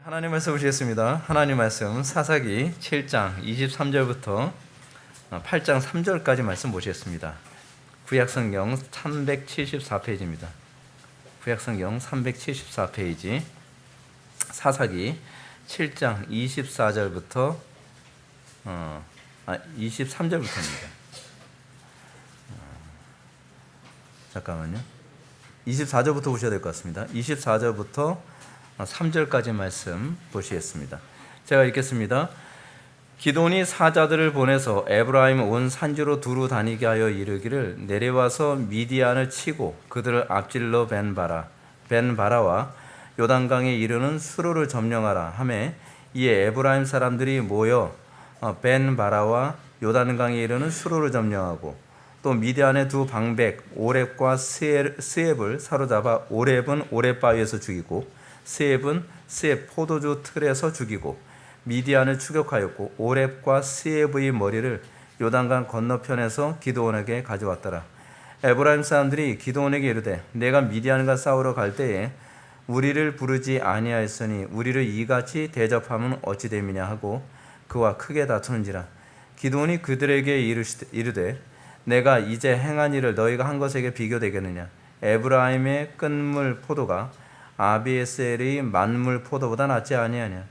하나님 말씀 보시겠습니다. 하나님 말씀 사사기 7장 23절부터 8장 3절까지 말씀 보시겠습니다. 구약성경 374페이지입니다. 구약성경 374페이지 사사기 7장 24절부터 23절부터입니다. 잠깐만요. 24절부터 보셔야 될 것 같습니다. 24절부터 3절까지 말씀 보시겠습니다. 제가 읽겠습니다. 기드온이 사자들을 보내서 에브라임 온 산지로 두루 다니게 하여 이르기를 내려와서 미디안을 치고 그들을 앞질러 벤바라와 요단강에 이르는 수로를 점령하라 하매 이에 에브라임 사람들이 모여 벤바라와 요단강에 이르는 수로를 점령하고 또 미디안의 두 방백 오렙과 스엡을 사로잡아 오렙은 오렙 바위에서 죽이고 스엡은 스엡 포도주 틀에서 죽이고 미디안을 추격하였고 오렙과 스엡의 머리를 요단강 건너편에서 기드온에게 가져왔더라. 에브라임 사람들이 기드온에게 이르되 내가 미디안과 싸우러 갈 때에 우리를 부르지 아니하였으니 우리를 이같이 대접하면 어찌 됨이냐 하고 그와 크게 다투는지라. 기드온이 그들에게 이르되 내가 이제 행한 일을 너희가 한 것에게 비교되겠느냐. 에브라임의 끝물 포도가 아비에셀의 만물 포도보다 낫지 아니하냐.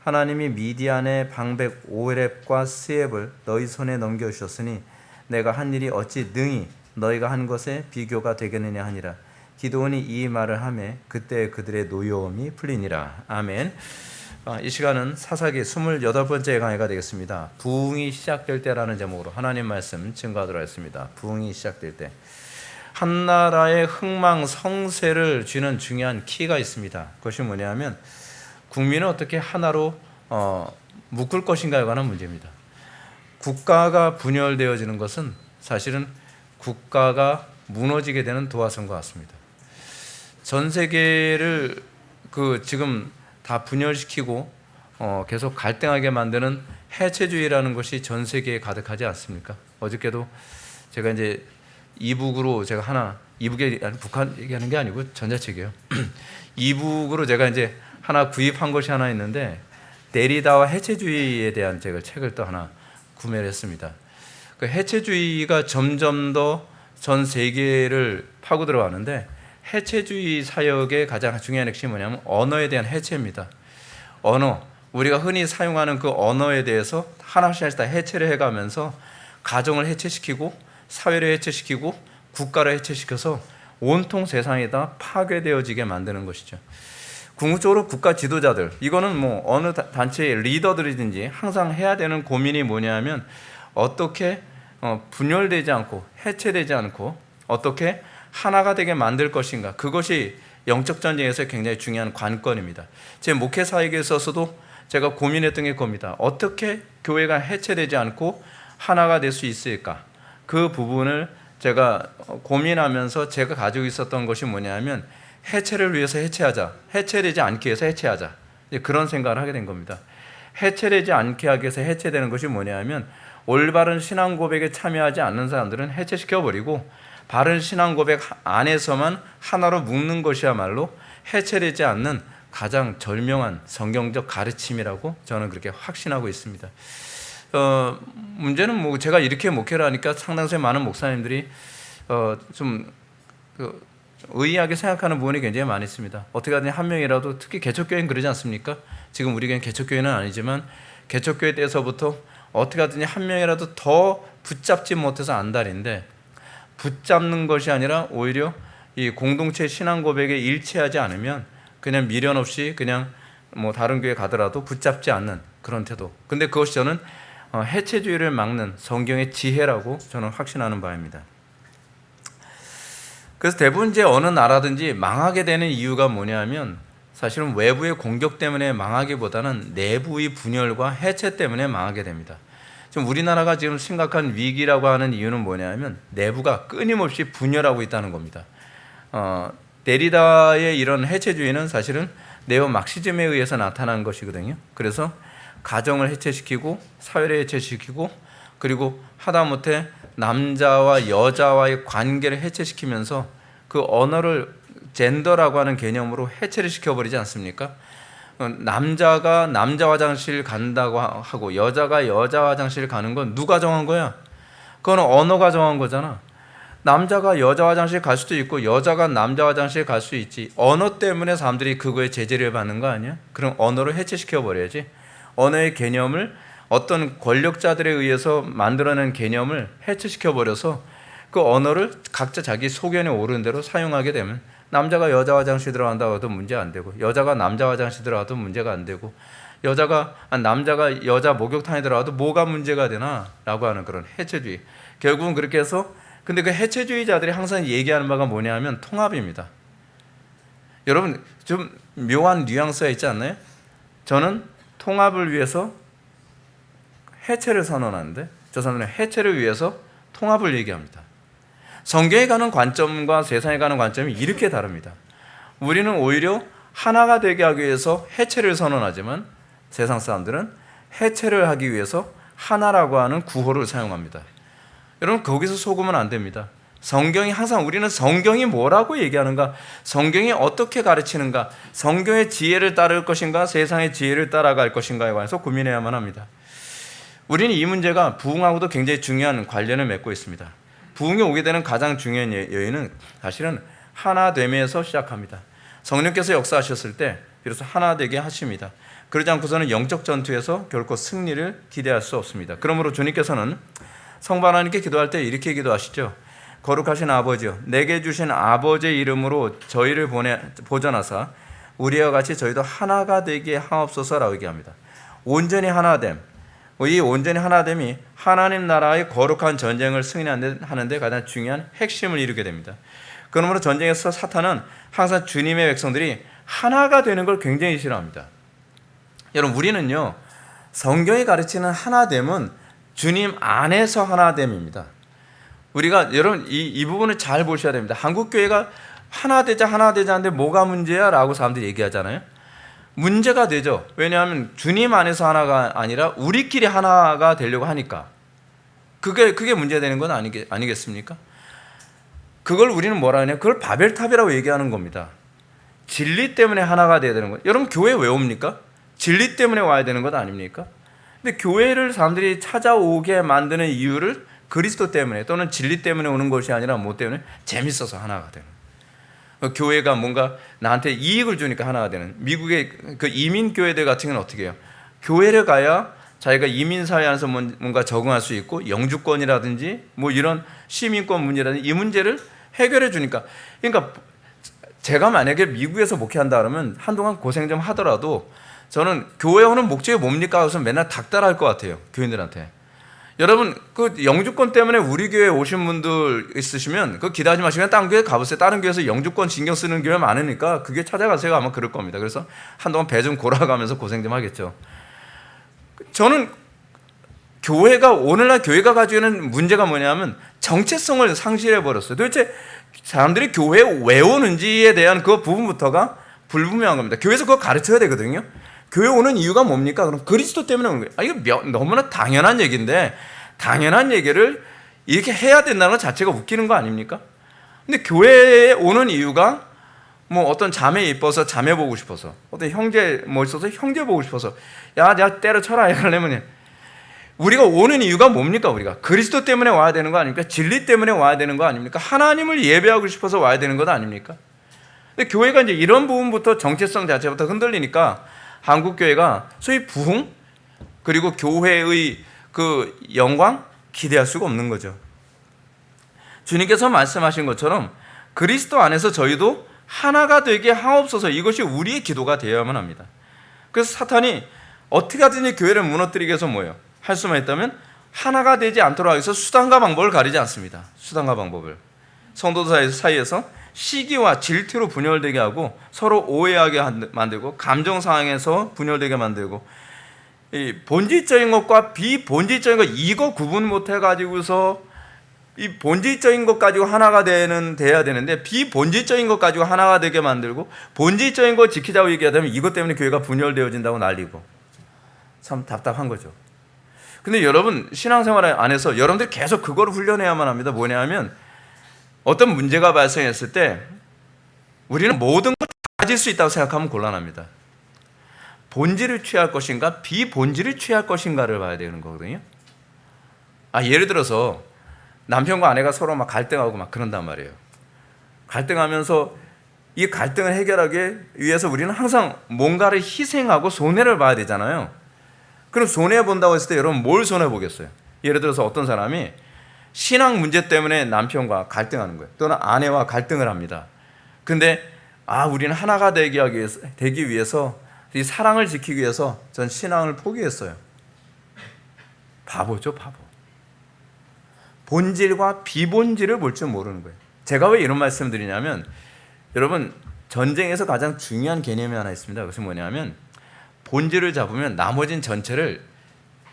하나님이 미디안의 방백 오렙과 스엡을 너희 손에 넘겨주셨으니 내가 한 일이 어찌 능히 너희가 한 것에 비교가 되겠느냐 하니라. 기드온이 이 말을 하매 그때 그들의 노여움이 풀리니라. 아멘. 이 시간은 사사기 28번째 강의가 되겠습니다. 부흥이 시작될 때라는 제목으로 하나님 말씀 증거하도록 하겠습니다. 부흥이 시작될 때 한 나라의 흥망성쇠를 쥐는 중요한 키가 있습니다. 그것이 뭐냐면 국민을 어떻게 하나로 묶을 것인가에 관한 문제입니다. 국가가 분열되어지는 것은 사실은 국가가 무너지게 되는 도화선과 같습니다. 전 세계를 지금 다 분열시키고 계속 갈등하게 만드는 해체주의라는 것이 전 세계에 가득하지 않습니까? 어저께도 제가 이제 이북으로 제가 이북에 북한 얘기하는 게 아니고 전자책이에요. 이북으로 제가 이제 하나 구입한 것이 하나 있는데 데리다와 해체주의에 대한 제가 책을 또 하나 구매를 했습니다. 그 해체주의가 점점 더 전 세계를 파고 들어가는데 해체주의 사역의 가장 중요한 핵심이 뭐냐면 언어에 대한 해체입니다. 언어, 우리가 흔히 사용하는 그 언어에 대해서 하나씩 다 해체를 해가면서 가정을 해체시키고 사회를 해체시키고 국가를 해체시켜서 온통 세상이 다 파괴되어지게 만드는 것이죠. 궁극적으로 국가 지도자들, 이거는 뭐 어느 단체의 리더들이든지 항상 해야 되는 고민이 뭐냐면 어떻게 분열되지 않고 해체되지 않고 어떻게 하나가 되게 만들 것인가. 그것이 영적 전쟁에서 굉장히 중요한 관건입니다. 제 목회 사역에 있어서도 제가 고민했던 게 겁니다. 어떻게 교회가 해체되지 않고 하나가 될 수 있을까? 그 부분을 제가 고민하면서 제가 가지고 있었던 것이 뭐냐면 해체를 위해서 해체하자, 해체되지 않기 위해서 해체하자, 그런 생각을 하게 된 겁니다. 해체되지 않게 하기 위해서 해체되는 것이 뭐냐면 올바른 신앙 고백에 참여하지 않는 사람들은 해체시켜버리고 바른 신앙 고백 안에서만 하나로 묶는 것이야말로 해체되지 않는 가장 절명한 성경적 가르침이라고 저는 그렇게 확신하고 있습니다. 문제는 뭐 제가 이렇게 목회를 하니까 상당수 많은 목사님들이 좀 의아하게 생각하는 부분이 굉장히 많이 있습니다. 어떻게 하든 한 명이라도, 특히 개척교회는 그러지 않습니까? 지금 우리 교회는 개척교회는 아니지만 개척교회 때서부터 어떻게 하든 한 명이라도 더 붙잡지 못해서 안달인데, 붙잡는 것이 아니라 오히려 이 공동체 신앙 고백에 일치하지 않으면 그냥 미련 없이 그냥 뭐 다른 교회 가더라도 붙잡지 않는 그런 태도. 근데 그것이 저는 해체주의를 막는 성경의 지혜라고 저는 확신하는 바입니다. 그래서 대부분 이제 어느 나라든지 망하게 되는 이유가 뭐냐면 사실은 외부의 공격 때문에 망하기보다는 내부의 분열과 해체 때문에 망하게 됩니다. 지금 우리나라가 지금 심각한 위기라고 하는 이유는 뭐냐면 내부가 끊임없이 분열하고 있다는 겁니다. 데리다의 이런 해체주의는 사실은 네오 막시즘에 의해서 나타난 것이거든요. 그래서 가정을 해체시키고 사회를 해체시키고 그리고 하다못해 남자와 여자와의 관계를 해체시키면서 그 언어를 젠더라고 하는 개념으로 해체를 시켜버리지 않습니까? 남자가 남자 화장실 간다고 하고 여자가 여자 화장실 가는 건 누가 정한 거야? 그건 언어가 정한 거잖아. 남자가 여자 화장실 갈 수도 있고 여자가 남자 화장실 갈 수 있지. 언어 때문에 사람들이 그거에 제재를 받는 거 아니야? 그럼 언어를 해체시켜 버려야지. 언어의 개념을 어떤 권력자들에 의해서 만들어낸 개념을 해체시켜 버려서 그 언어를 각자 자기 소견에 오르는 대로 사용하게 되면 남자가 여자 화장실 들어간다고 해도 문제 안 되고 여자가 남자 화장실 들어가도 문제가 안 되고 남자가 여자 목욕탕에 들어가도 뭐가 문제가 되나? 라고 하는 그런 해체주의. 결국은 그렇게 해서 근데 그 해체주의자들이 항상 얘기하는 바가 뭐냐 하면 통합입니다. 여러분 좀 묘한 뉘앙스가 있지 않나요? 저는 통합을 위해서 해체를 선언하는데 저 사람들은 해체를 위해서 통합을 얘기합니다. 성경에 가는 관점과 세상에 가는 관점이 이렇게 다릅니다. 우리는 오히려 하나가 되게 하기 위해서 해체를 선언하지만 세상 사람들은 해체를 하기 위해서 하나라고 하는 구호를 사용합니다. 여러분 거기서 속으면 안 됩니다. 성경이 항상 우리는 성경이 뭐라고 얘기하는가, 성경이 어떻게 가르치는가, 성경의 지혜를 따를 것인가 세상의 지혜를 따라갈 것인가에 관해서 고민해야만 합니다. 우리는 이 문제가 부흥하고도 굉장히 중요한 관련을 맺고 있습니다. 부흥이 오게 되는 가장 중요한 요인은 사실은 하나됨에서 시작합니다. 성령께서 역사하셨을 때 비로소 하나 되게 하십니다. 그러지 않고서는 영적 전투에서 결코 승리를 기대할 수 없습니다. 그러므로 주님께서는 성부 하나님께 기도할 때 이렇게 기도하시죠. 거룩하신 아버지여, 내게 주신 아버지의 이름으로 저희를 보존하사 우리와 같이 저희도 하나가 되게 하옵소서라고 얘기합니다. 온전히 하나됨, 이 온전히 하나됨이 하나님 나라의 거룩한 전쟁을 승리하는 데 가장 중요한 핵심을 이루게 됩니다. 그러므로 전쟁에서 사탄은 항상 주님의 백성들이 하나가 되는 걸 굉장히 싫어합니다. 여러분 우리는요 성경이 가르치는 하나됨은 주님 안에서 하나됨입니다. 우리가 여러분 이 부분을 잘 보셔야 됩니다. 한국교회가 하나 되자 하는데 뭐가 문제야? 라고 사람들이 얘기하잖아요. 문제가 되죠. 왜냐하면 주님 안에서 하나가 아니라 우리끼리 하나가 되려고 하니까 그게 문제되는 건 아니겠습니까? 그걸 우리는 뭐라 하냐? 그걸 바벨탑이라고 얘기하는 겁니다. 진리 때문에 하나가 돼야 되는 거예요. 여러분 교회 왜 옵니까? 진리 때문에 와야 되는 것 아닙니까? 근데 교회를 사람들이 찾아오게 만드는 이유를 그리스도 때문에 또는 진리 때문에 오는 것이 아니라 뭐 때문에? 재밌어서 하나가 되는 거예요. 교회가 뭔가 나한테 이익을 주니까 하나가 되는. 미국의 그 이민교회들 같은 경우는 어떻게 해요? 교회를 가야 자기가 이민사회 안에서 뭔가 적응할 수 있고 영주권이라든지 뭐 이런 시민권 문제라든지 이 문제를 해결해 주니까. 그러니까 제가 만약에 미국에서 목회한다 그러면 한동안 고생 좀 하더라도 저는 교회 오는 목적이 뭡니까? 그래서 맨날 닥달할 것 같아요. 교인들한테. 여러분 그 영주권 때문에 우리 교회에 오신 분들 있으시면 그 기대하지 마시면 다른 교회 가보세요. 다른 교회에서 영주권 신경 쓰는 교회 많으니까 그게 찾아가세요. 아마 그럴 겁니다. 그래서 한동안 배 좀 골아가면서 고생 좀 하겠죠. 저는 교회가 오늘날 교회가 가지고 있는 문제가 뭐냐면 정체성을 상실해 버렸어요. 도대체 사람들이 교회에 왜 오는지에 대한 그 부분부터가 불분명한 겁니다. 교회에서 그거 가르쳐야 되거든요. 교회 오는 이유가 뭡니까? 그럼 그리스도 때문에 오는 거예요. 이거 너무나 당연한 얘기인데 당연한 얘기를 이렇게 해야 된다는 것 자체가 웃기는 거 아닙니까? 근데 교회에 오는 이유가 뭐 어떤 자매 이뻐서 자매 보고 싶어서 어떤 형제 뭐 있어서 형제 보고 싶어서 야 내가 때려쳐라 이러려면 우리가 오는 이유가 뭡니까? 우리가 그리스도 때문에 와야 되는 거 아닙니까? 진리 때문에 와야 되는 거 아닙니까? 하나님을 예배하고 싶어서 와야 되는 것 아닙니까? 근데 교회가 이제 이런 부분부터 정체성 자체부터 흔들리니까 한국 교회가 소위 부흥 그리고 교회의 그 영광 기대할 수가 없는 거죠. 주님께서 말씀하신 것처럼 그리스도 안에서 저희도 하나가 되게 하옵소서 이것이 우리의 기도가 되어야만 합니다. 그래서 사탄이 어떻게 하든지 교회를 무너뜨리기 위해서 뭐예요? 할 수만 있다면 하나가 되지 않도록 하기 위해서 수단과 방법을 가리지 않습니다. 수단과 방법을 성도들 사이에서 시기와 질투로 분열되게 하고 서로 오해하게 만들고 감정 상황에서 분열되게 만들고 이 본질적인 것과 비본질적인 것 이거 구분 못해 가지고서 이 본질적인 것 가지고 하나가 돼야 되는데 비본질적인 것 가지고 하나가 되게 만들고 본질적인 거 지키자고 얘기하다면 이것 때문에 교회가 분열되어진다고 난리고 참 답답한 거죠. 근데 여러분 신앙생활 안에서 여러분들 계속 그걸 훈련해야만 합니다. 뭐냐면 어떤 문제가 발생했을 때 우리는 모든 걸 가질 수 있다고 생각하면 곤란합니다. 본질을 취할 것인가 비본질을 취할 것인가를 봐야 되는 거거든요. 예를 들어서 남편과 아내가 서로 막 갈등하고 막 그런단 말이에요. 갈등하면서 이 갈등을 해결하기 위해서 우리는 항상 뭔가를 희생하고 손해를 봐야 되잖아요. 그럼 손해 본다고 했을 때 여러분 뭘 손해 보겠어요? 예를 들어서 어떤 사람이 신앙 문제 때문에 남편과 갈등하는 거예요. 또는 아내와 갈등을 합니다. 근데 우리는 하나가 되기 위해서 이 사랑을 지키기 위해서 전 신앙을 포기했어요. 바보죠, 바보. 본질과 비본질을 볼 줄 모르는 거예요. 제가 왜 이런 말씀을 드리냐면 여러분 전쟁에서 가장 중요한 개념이 하나 있습니다. 그것이 뭐냐면 본질을 잡으면 나머진 전체를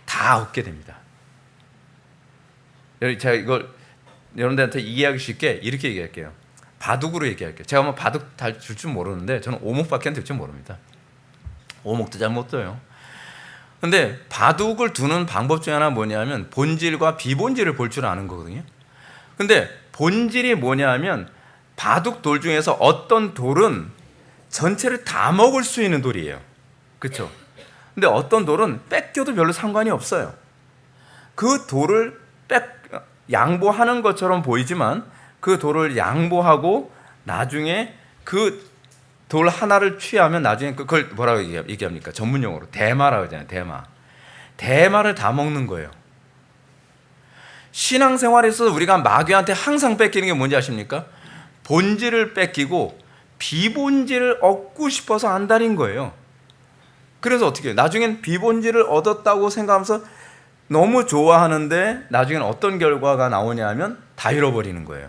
다 얻게 됩니다. 제가 이걸 여러분들한테 이해하기 쉽게 이렇게 얘기할게요. 바둑으로 얘기할게요. 제가 뭐 바둑 잘 줄 줄 모르는데 저는 오목밖에 될 줄 모릅니다. 오목도 잘 못 둬요. 근데 바둑을 두는 방법 중에 하나 뭐냐면 본질과 비본질을 볼 줄 아는 거거든요. 근데 본질이 뭐냐면 바둑 돌 중에서 어떤 돌은 전체를 다 먹을 수 있는 돌이에요. 그렇죠? 근데 어떤 돌은 뺏겨도 별로 상관이 없어요. 그 돌을 양보하는 것처럼 보이지만 그 돌을 양보하고 나중에 그 돌 하나를 취하면 나중에 그걸 뭐라고 얘기합니까? 전문 용어로 대마라고 하잖아요. 대마를 다 먹는 거예요. 신앙생활에서 우리가 마귀한테 항상 뺏기는 게 뭔지 아십니까? 본질을 뺏기고 비본질을 얻고 싶어서 안달인 거예요. 그래서 어떻게 해요? 나중엔 비본질을 얻었다고 생각하면서 너무 좋아하는데 나중엔 어떤 결과가 나오냐면 다 잃어버리는 거예요.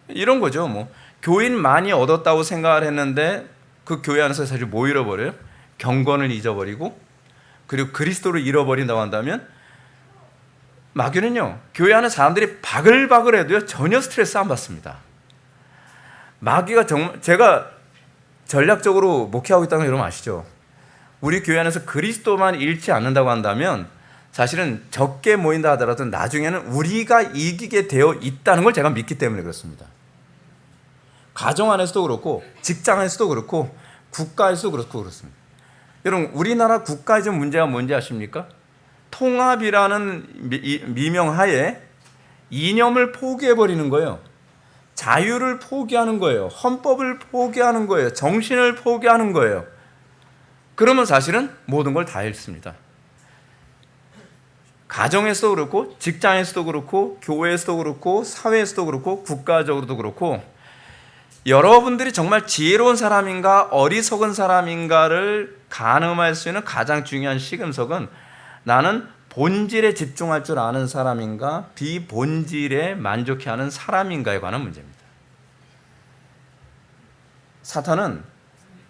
이런 거죠. 교인 많이 얻었다고 생각을 했는데 그 교회 안에서 사실 뭐 잃어버려요? 경건을 잊어버리고 그리고 그리스도를 잃어버린다고 한다면 마귀는요, 교회 안에 사람들이 바글바글해도요 전혀 스트레스 안 받습니다. 마귀가 정말, 제가 전략적으로 목회하고 있다는 거 여러분 아시죠? 우리 교회 안에서 그리스도만 잃지 않는다고 한다면 사실은 적게 모인다 하더라도 나중에는 우리가 이기게 되어 있다는 걸 제가 믿기 때문에 그렇습니다. 가정 안에서도 그렇고 직장 안에서도 그렇고 국가에서도 그렇고 그렇습니다. 여러분 우리나라 국가의 좀 문제가 뭔지 아십니까? 통합이라는 미명하에 이념을 포기해버리는 거예요. 자유를 포기하는 거예요. 헌법을 포기하는 거예요. 정신을 포기하는 거예요. 그러면 사실은 모든 걸 다 잃습니다. 가정에서도 그렇고 직장에서도 그렇고 교회에서도 그렇고 사회에서도 그렇고 국가적으로도 그렇고 여러분들이 정말 지혜로운 사람인가 어리석은 사람인가를 가늠할 수 있는 가장 중요한 시금석은 나는 본질에 집중할 줄 아는 사람인가 비본질에 만족해하는 사람인가에 관한 문제입니다. 사탄은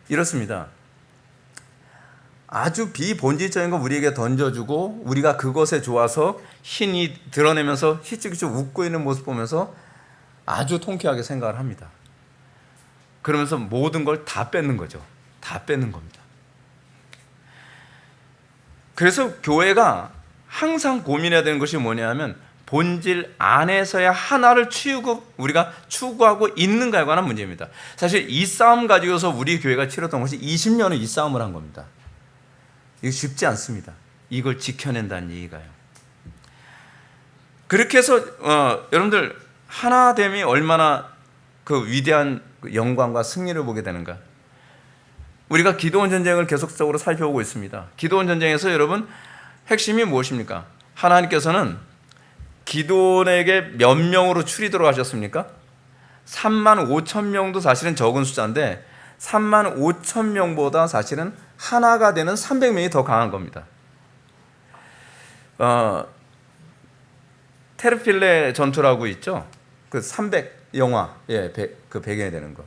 이렇습니다. 아주 비본질적인 거 우리에게 던져주고 우리가 그것에 좋아서 힘이 드러내면서 히치기치 웃고 있는 모습 보면서 아주 통쾌하게 생각을 합니다. 그러면서 모든 걸 다 뺏는 거죠. 다 뺏는 겁니다. 그래서 교회가 항상 고민해야 되는 것이 뭐냐면 본질 안에서야 하나를 우리가 추구하고 있는가에 관한 문제입니다. 사실 이 싸움 가지고서 우리 교회가 치렀던 것이 20년을 이 싸움을 한 겁니다. 이거 쉽지 않습니다. 이걸 지켜낸다는 얘기가요. 그렇게 해서 여러분들 하나됨이 얼마나 그 위대한 영광과 승리를 보게 되는가. 우리가 기드온 전쟁을 계속적으로 살펴보고 있습니다. 기드온 전쟁에서 여러분 핵심이 무엇입니까? 하나님께서는 기드온에게 몇 명으로 추리도록 하셨습니까? 3만 5천 명도 사실은 적은 숫자인데 3만 5천 명보다 사실은 하나가 되는 300명이 더 강한 겁니다. 테르필레 전투라고 있죠. 그 300 영화, 그 배경이 되는 거.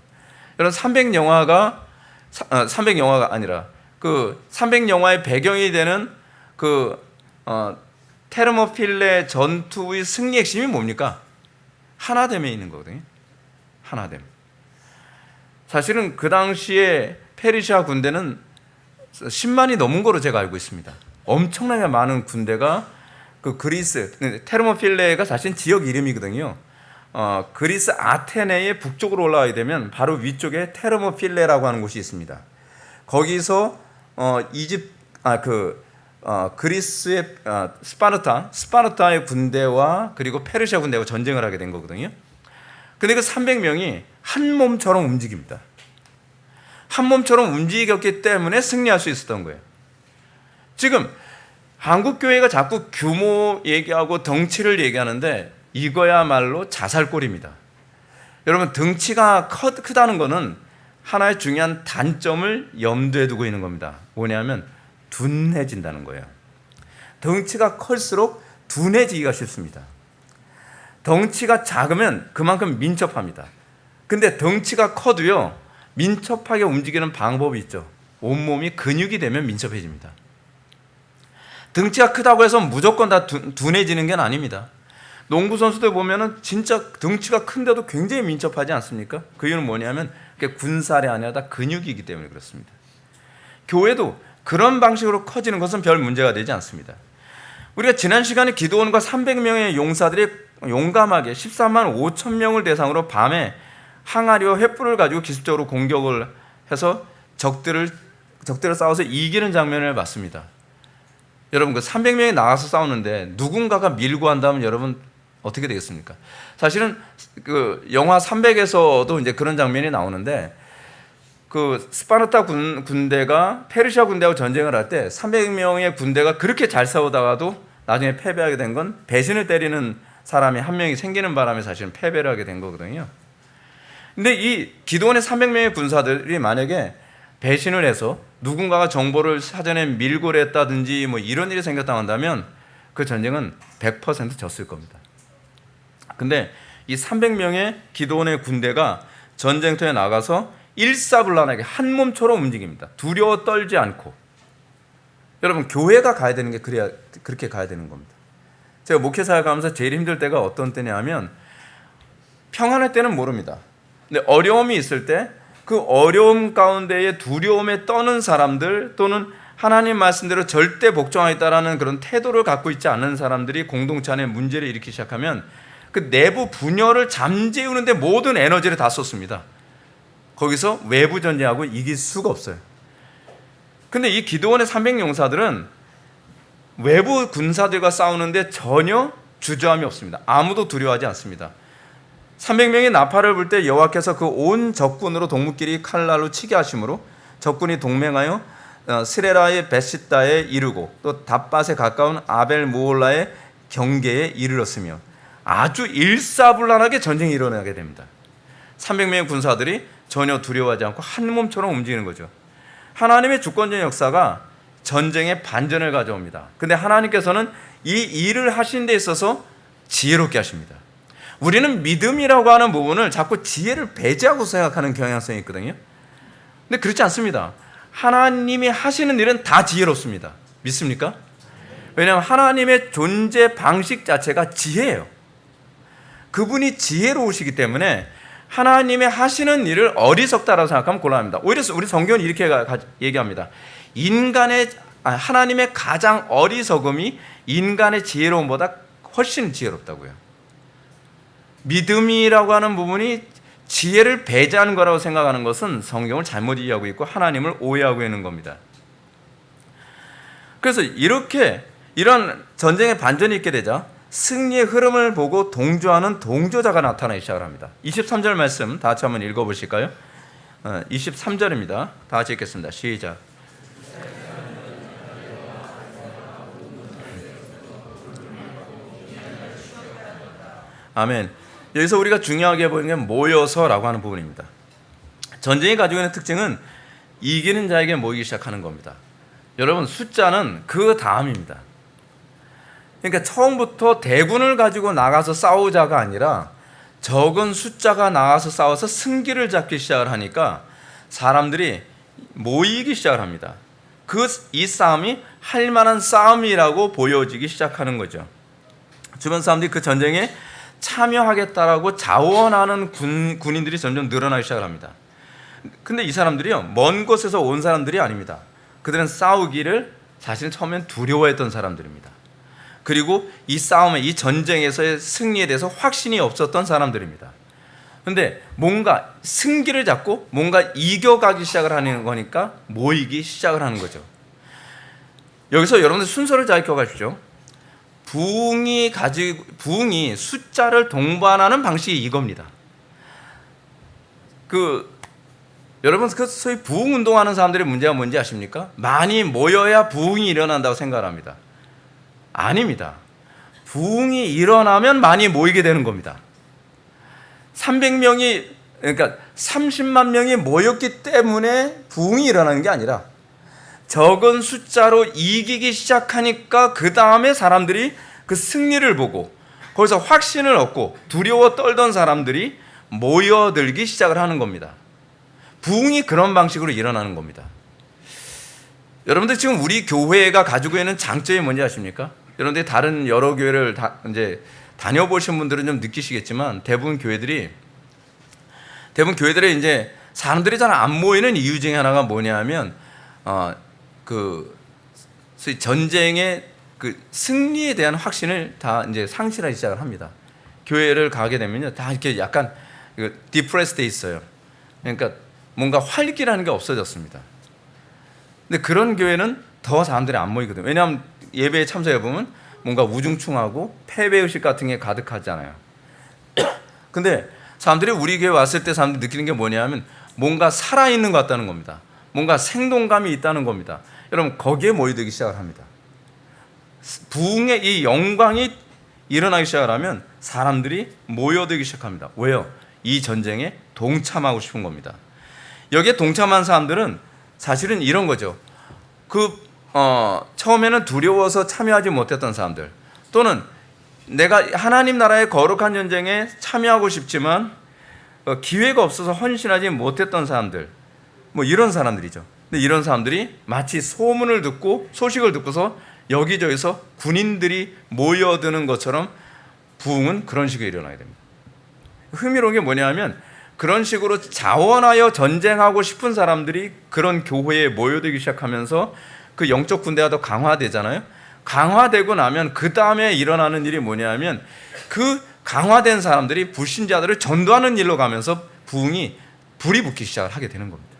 여러분 300 영화가 아니라 그 300 영화의 배경이 되는 그 테르모필레 전투의 승리 핵심이 뭡니까? 하나됨에 있는 거거든요. 하나됨. 사실은 그 당시에 페르시아 군대는 10만이 넘은 거로 제가 알고 있습니다. 엄청나게 많은 군대가 그 그리스, 테르모필레가 사실 지역 이름이거든요. 그리스 아테네의 북쪽으로 올라가게 되면 바로 위쪽에 테르모필레라고 하는 곳이 있습니다. 거기서 그리스의 스파르타의 군대와 그리고 페르시아 군대와 전쟁을 하게 된 거거든요. 근데 그 300명이 한 몸처럼 움직입니다. 한 몸처럼 움직였기 때문에 승리할 수 있었던 거예요. 지금 한국 교회가 자꾸 규모 얘기하고 덩치를 얘기하는데 이거야말로 자살골입니다. 여러분, 덩치가 크다는 것은 하나의 중요한 단점을 염두에 두고 있는 겁니다. 뭐냐면 둔해진다는 거예요. 덩치가 클수록 둔해지기가 쉽습니다. 덩치가 작으면 그만큼 민첩합니다. 근데 덩치가 커도요, 민첩하게 움직이는 방법이 있죠. 온몸이 근육이 되면 민첩해집니다. 덩치가 크다고 해서 무조건 다 둔해지는 게 아닙니다. 농구 선수들 보면은 진짜 덩치가 큰데도 굉장히 민첩하지 않습니까? 그 이유는 뭐냐면 그게 군살이 아니라 다 근육이기 때문에 그렇습니다. 교회도 그런 방식으로 커지는 것은 별 문제가 되지 않습니다. 우리가 지난 시간에 기드온과 300명의 용사들이 용감하게 14만 5천 명을 대상으로 밤에 항아리와 횃불을 가지고 기습적으로 공격을 해서 적들을 싸워서 이기는 장면을 봤습니다. 여러분, 그 300명이 나가서 싸우는데 누군가가 밀고 한다면 여러분 어떻게 되겠습니까? 사실은 그 영화 300에서도 이제 그런 장면이 나오는데, 그 스파르타 군대가 페르시아 군대하고 전쟁을 할 때 300명의 군대가 그렇게 잘 싸우다가도 나중에 패배하게 된 건 배신을 때리는 사람이 한 명이 생기는 바람에 사실은 패배를 하게 된 거거든요. 근데 이 기드온의 300명의 군사들이 만약에 배신을 해서 누군가가 정보를 사전에 밀고를 했다든지 뭐 이런 일이 생겼다고 한다면 그 전쟁은 100% 졌을 겁니다. 근데 이 300명의 기드온의 군대가 전쟁터에 나가서 일사불란하게 한 몸처럼 움직입니다. 두려워 떨지 않고. 여러분, 교회가 가야 되는 게 그렇게 가야 되는 겁니다. 제가 목회사를 하면서 제일 힘들 때가 어떤 때냐면, 평안할 때는 모릅니다. 근데 어려움이 있을 때 그 어려움 가운데에 두려움에 떠는 사람들, 또는 하나님 말씀대로 절대 복종하겠다라는 그런 태도를 갖고 있지 않은 사람들이 공동체 안에 문제를 일으키기 시작하면 그 내부 분열을 잠재우는데 모든 에너지를 다 쏟습니다. 거기서 외부 전쟁하고 이길 수가 없어요. 근데 이 기드온의 300용사들은 외부 군사들과 싸우는데 전혀 주저함이 없습니다. 아무도 두려워하지 않습니다. 300명의 나팔을 불 때 여호와께서 그 온 적군으로 동무끼리 칼날로 치게 하심으로 적군이 동맹하여 스레라의 베시다에 이르고 또 답밭에 가까운 아벨 무올라의 경계에 이르렀으며 아주 일사불란하게 전쟁이 일어나게 됩니다. 300명의 군사들이 전혀 두려워하지 않고 한 몸처럼 움직이는 거죠. 하나님의 주권적 역사가 전쟁에 반전을 가져옵니다. 근데 하나님께서는 이 일을 하신 데 있어서 지혜롭게 하십니다. 우리는 믿음이라고 하는 부분을 자꾸 지혜를 배제하고 생각하는 경향성이 있거든요. 근데 그렇지 않습니다. 하나님이 하시는 일은 다 지혜롭습니다. 믿습니까? 왜냐하면 하나님의 존재 방식 자체가 지혜예요. 그분이 지혜로우시기 때문에 하나님의 하시는 일을 어리석다라고 생각하면 곤란합니다. 오히려 우리 성경은 이렇게 얘기합니다. 하나님의 가장 어리석음이 인간의 지혜로움보다 훨씬 지혜롭다고요. 믿음이라고 하는 부분이 지혜를 배제하는 거라고 생각하는 것은 성경을 잘못 이해하고 있고 하나님을 오해하고 있는 겁니다. 그래서 이런 전쟁의 반전이 있게 되자 승리의 흐름을 보고 동조하는 동조자가 나타나기 시작을 합니다. 23절 말씀 다 같이 한번 읽어보실까요? 23절입니다. 다 같이 읽겠습니다. 시작. 아멘. 여기서 우리가 중요하게 보이는 게 모여서라고 하는 부분입니다. 전쟁이 가지고 있는 특징은 이기는 자에게 모이기 시작하는 겁니다. 여러분, 숫자는 그 다음입니다. 그러니까 처음부터 대군을 가지고 나가서 싸우자가 아니라 적은 숫자가 나가서 싸워서 승기를 잡기 시작을 하니까 사람들이 모이기 시작을 합니다. 이 싸움이 할 만한 싸움이라고 보여지기 시작하는 거죠. 주변 사람들이 그 전쟁에 참여하겠다라고 자원하는 군인들이 점점 늘어나기 시작을 합니다. 근데 이 사람들이요, 먼 곳에서 온 사람들이 아닙니다. 그들은 싸우기를 사실 처음엔 두려워했던 사람들입니다. 그리고 이 싸움에, 이 전쟁에서의 승리에 대해서 확신이 없었던 사람들입니다. 근데 뭔가 승기를 잡고 뭔가 이겨가기 시작을 하는 거니까 모이기 시작을 하는 거죠. 여기서 여러분들 순서를 잘 기억하십시오. 부흥이 숫자를 동반하는 방식이 이겁니다. 여러분 소위 부흥 운동하는 사람들의 문제가 뭔지 아십니까? 많이 모여야 부흥이 일어난다고 생각합니다. 아닙니다. 부흥이 일어나면 많이 모이게 되는 겁니다. 300명이 그러니까 30만 명이 모였기 때문에 부흥이 일어나는 게 아니라 적은 숫자로 이기기 시작하니까 그 다음에 사람들이 그 승리를 보고 거기서 확신을 얻고 두려워 떨던 사람들이 모여들기 시작을 하는 겁니다. 부흥이 그런 방식으로 일어나는 겁니다. 여러분들 지금 우리 교회가 가지고 있는 장점이 뭔지 아십니까? 여러분들이 다른 여러 교회를 이제 다녀보신 분들은 좀 느끼시겠지만 대부분 교회들이 이제 사람들이 잘 안 모이는 이유 중에 하나가 뭐냐면 소위 전쟁의 그 승리에 대한 확신을 다 이제 상실하기 시작을 합니다. 교회를 가게 되면요, 다 이렇게 약간 디프레스돼 있어요. 그러니까 뭔가 활기라는 게 없어졌습니다. 근데 그런 교회는 더 사람들이 안 모이거든요. 왜냐하면 예배에 참석해 보면 뭔가 우중충하고 패배의식 같은 게 가득하잖아요. 근데 사람들이 우리 교회 왔을 때 사람들이 느끼는 게 뭐냐면 뭔가 살아있는 것 같다는 겁니다. 뭔가 생동감이 있다는 겁니다. 여러분 거기에 모여들기 시작을 합니다. 부흥의 이 영광이 일어나기 시작을 하면 사람들이 모여들기 시작합니다. 왜요? 이 전쟁에 동참하고 싶은 겁니다. 여기에 동참한 사람들은 사실은 이런 거죠. 처음에는 두려워서 참여하지 못했던 사람들, 또는 내가 하나님 나라의 거룩한 전쟁에 참여하고 싶지만 기회가 없어서 헌신하지 못했던 사람들, 뭐 이런 사람들이죠. 근데 이런 사람들이 마치 소식을 듣고서 여기저기서 군인들이 모여드는 것처럼 부흥은 그런 식으로 일어나게 됩니다. 흥미로운 게 뭐냐면 그런 식으로 자원하여 전쟁하고 싶은 사람들이 그런 교회에 모여들기 시작하면서 그 영적 군대가 더 강화되잖아요. 강화되고 나면 그 다음에 일어나는 일이 뭐냐면 그 강화된 사람들이 불신자들을 전도하는 일로 가면서 부흥이 불이 붙기 시작을 하게 되는 겁니다.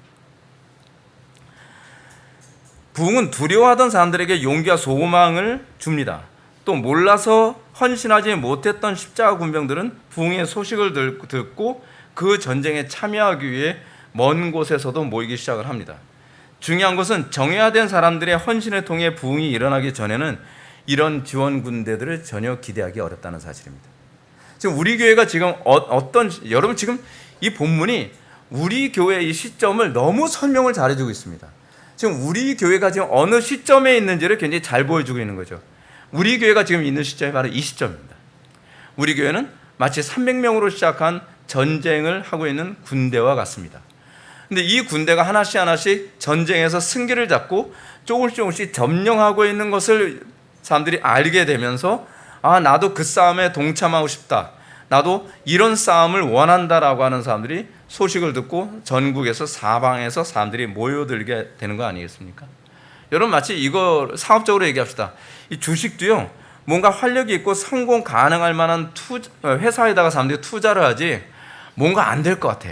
부흥은 두려워하던 사람들에게 용기와 소망을 줍니다. 또 몰라서 헌신하지 못했던 십자가 군병들은 부흥의 소식을 듣고 그 전쟁에 참여하기 위해 먼 곳에서도 모이기 시작을 합니다. 중요한 것은 정해야 된 사람들의 헌신을 통해 부흥이 일어나기 전에는 이런 지원 군대들을 전혀 기대하기 어렵다는 사실입니다. 지금 우리 교회가 지금 여러분 지금 이 본문이 우리 교회의 이 시점을 너무 설명을 잘해주고 있습니다. 지금 우리 교회가 지금 어느 시점에 있는지를 굉장히 잘 보여주고 있는 거죠. 우리 교회가 지금 있는 시점이 바로 이 시점입니다. 우리 교회는 마치 300명으로 시작한 전쟁을 하고 있는 군대와 같습니다. 근데 이 군대가 하나씩 전쟁에서 승기를 잡고 조금씩 점령하고 있는 것을 사람들이 알게 되면서 나도 그 싸움에 동참하고 싶다, 나도 이런 싸움을 원한다라고 하는 사람들이 소식을 듣고 전국에서 사방에서 사람들이 모여들게 되는 거 아니겠습니까? 여러분 마치 이거 사업적으로 얘기합시다. 이 주식도요, 뭔가 활력이 있고 성공 가능할 만한 회사에다가 사람들이 투자를 하지 뭔가 안 될 것 같아.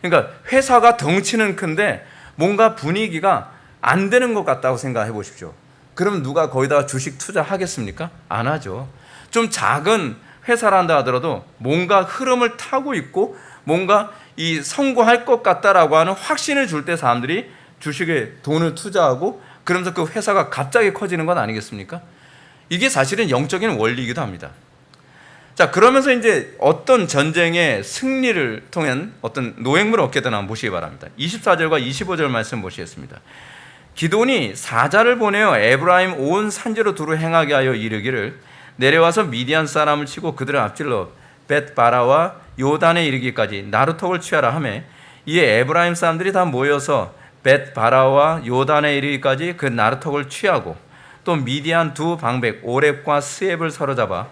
그러니까 회사가 덩치는 큰데 뭔가 분위기가 안 되는 것 같다고 생각해 보십시오. 그럼 누가 거기다가 주식 투자하겠습니까? 안 하죠. 좀 작은 회사란다 하더라도 뭔가 흐름을 타고 있고 뭔가 이 성공할 것 같다라고 하는 확신을 줄 때 사람들이 주식에 돈을 투자하고 그러면서 그 회사가 갑자기 커지는 건 아니겠습니까? 이게 사실은 영적인 원리이기도 합니다. 자, 그러면서 이제 어떤 전쟁의 승리를 통한 어떤 노획물을 얻게 되나 한번 보시기 바랍니다. 24절과 25절 말씀 보시겠습니다. 기드온이 사자를 보내어 에브라임 온 산지로 두루 행하게 하여 이르기를 내려와서 미디안 사람을 치고 그들을 앞질러 벳바라와 요단에 이르기까지 나루턱을 취하라 하매 이에 에브라임 사람들이 다 모여서 벳바라와 요단에 이르기까지 그 나루턱을 취하고 또 미디안 두 방백 오렙과 스웹을 사로잡아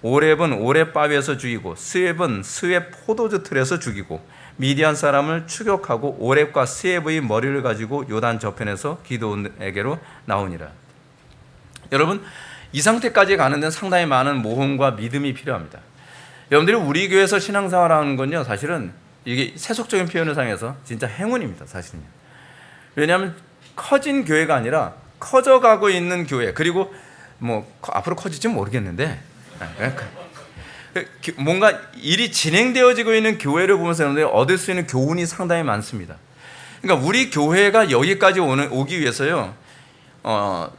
오렙은 오렙 바위에서 죽이고 스웹은 스웹 포도주 틀에서 죽이고 미디안 사람을 추격하고 오렙과 스웹의 머리를 가지고 요단 저편에서 기드온에게로 나오니라. 여러분 이 상태까지 가는 데는 상당히 많은 모험과 믿음이 필요합니다. 여러분들이 우리 교회에서 신앙생활하는 건요 사실은 이게 세속적인 표현을 상해서 진짜 행운입니다, 사실은요. 왜냐하면 커진 교회가 아니라 커져가고 있는 교회, 그리고 뭐 앞으로 커질지 모르겠는데 뭔가 일이 진행되어지고 있는 교회를 보면서 얻을 수 있는 교훈이 상당히 많습니다. 그러니까 우리 교회가 여기까지 오기 위해서요,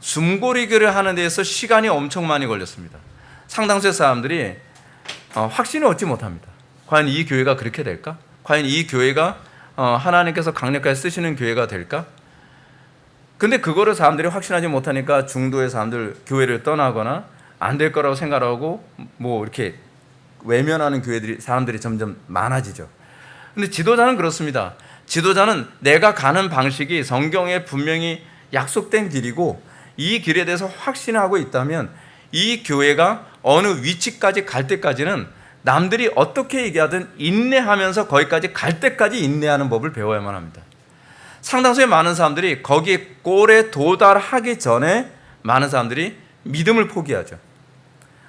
숨고르기를 하는 데에서 시간이 엄청 많이 걸렸습니다. 상당수의 사람들이 확신을 얻지 못합니다. 과연 이 교회가 그렇게 될까? 과연 이 교회가 하나님께서 강력하게 쓰시는 교회가 될까? 근데 그거를 사람들이 확신하지 못하니까 중도의 사람들 교회를 떠나거나 안 될 거라고 생각하고 뭐 이렇게 외면하는 사람들이 점점 많아지죠. 근데 지도자는 그렇습니다. 지도자는 내가 가는 방식이 성경에 분명히 약속된 길이고 이 길에 대해서 확신하고 있다면 이 교회가 어느 위치까지 갈 때까지는 남들이 어떻게 얘기하든 인내하면서 거기까지 갈 때까지 인내하는 법을 배워야만 합니다. 상당수의 많은 사람들이 거기 골에 도달하기 전에 많은 사람들이 믿음을 포기하죠.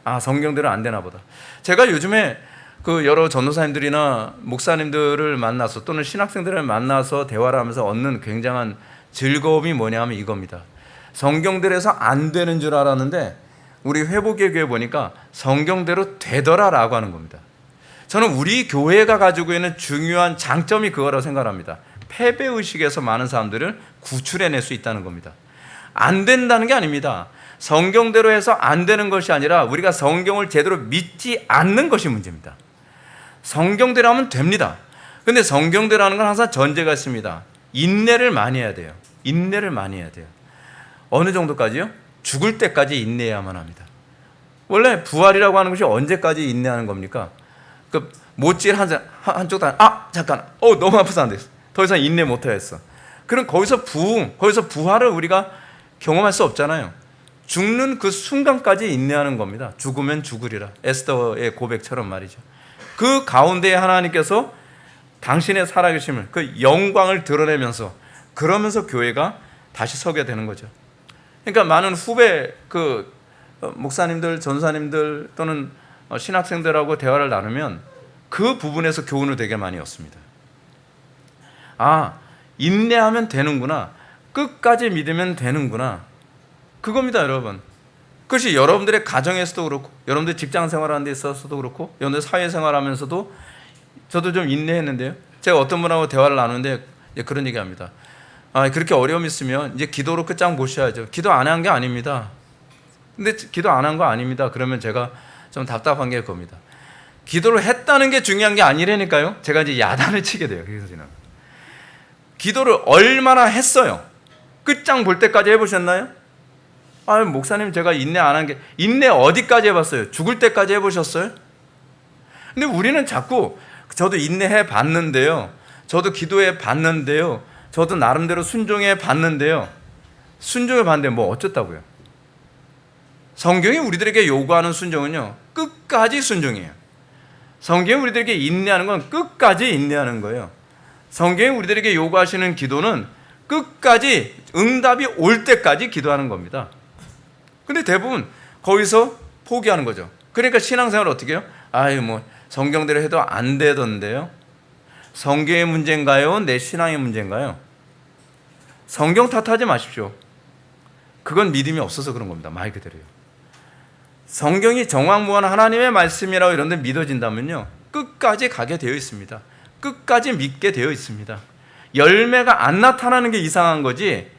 아, 성경대로 안 되나 보다. 제가 요즘에 그 여러 전도사님들이나 목사님들을 만나서 또는 신학생들을 만나서 대화를 하면서 얻는 굉장한 즐거움이 뭐냐면 이겁니다. 성경대로해서 안 되는 줄 알았는데 우리 회복의 교회 보니까 성경대로 되더라라고 하는 겁니다. 저는 우리 교회가 가지고 있는 중요한 장점이 그거라고 생각합니다. 패배의식에서 많은 사람들을 구출해낼 수 있다는 겁니다. 안 된다는 게 아닙니다. 성경대로 해서 안 되는 것이 아니라 우리가 성경을 제대로 믿지 않는 것이 문제입니다. 성경대로 하면 됩니다. 그런데 성경대로 하는 건 항상 전제가 있습니다. 인내를 많이 해야 돼요. 인내를 많이 해야 돼요. 어느 정도까지요? 죽을 때까지 인내해야만 합니다. 원래 부활이라고 하는 것이 언제까지 인내하는 겁니까? 그 못질 한쪽 단, 잠깐, 너무 아파서 안 됐어. 더 이상 인내 못하겠어. 그럼 거기서 부활을 우리가 경험할 수 없잖아요. 죽는 그 순간까지 인내하는 겁니다. 죽으면 죽으리라. 에스더의 고백처럼 말이죠. 그 가운데에 하나님께서 당신의 살아계심을, 그 영광을 드러내면서 그러면서 교회가 다시 서게 되는 거죠. 그러니까 많은 후배 목사님들, 전사님들 또는 신학생들하고 대화를 나누면 그 부분에서 교훈을 되게 많이 얻습니다. 아, 인내하면 되는구나. 끝까지 믿으면 되는구나. 그겁니다, 여러분. 그것이 여러분들의 가정에서도 그렇고, 여러분들 직장 생활하는 데 있어서도 그렇고, 여러분들 사회생활하면서도 저도 좀 인내했는데요. 제가 어떤 분하고 대화를 나누는데 그런 얘기합니다. 그렇게 어려움 있으면 이제 기도로 끝장 보셔야죠. 기도 안 한 게 아닙니다. 근데 기도 안 한 거 아닙니다. 그러면 제가 좀 답답한 게 그겁니다. 기도를 했다는 게 중요한 게 아니라니까요. 제가 이제 야단을 치게 돼요. 그래서 저는 기도를 얼마나 했어요? 끝장 볼 때까지 해보셨나요? 목사님, 제가 인내 안 한 게, 인내 어디까지 해봤어요? 죽을 때까지 해보셨어요? 근데 우리는 자꾸 저도 인내해 봤는데요, 저도 기도해 봤는데요, 저도 나름대로 순종해 봤는데요, 순종해 봤는데 뭐 어쩌다고요? 성경이 우리들에게 요구하는 순종은요, 끝까지 순종이에요. 성경이 우리들에게 인내하는 건 끝까지 인내하는 거예요. 성경이 우리들에게 요구하시는 기도는 끝까지 응답이 올 때까지 기도하는 겁니다. 근데 대부분 거기서 포기하는 거죠. 그러니까 신앙생활을 어떻게 해요? 뭐 성경대로 해도 안 되던데요. 성경의 문제인가요? 내 신앙의 문제인가요? 성경 탓하지 마십시오. 그건 믿음이 없어서 그런 겁니다. 말 그대로요. 성경이 정확무한 하나님의 말씀이라고 이런 데 믿어진다면요, 끝까지 가게 되어 있습니다. 끝까지 믿게 되어 있습니다. 열매가 안 나타나는 게 이상한 거지,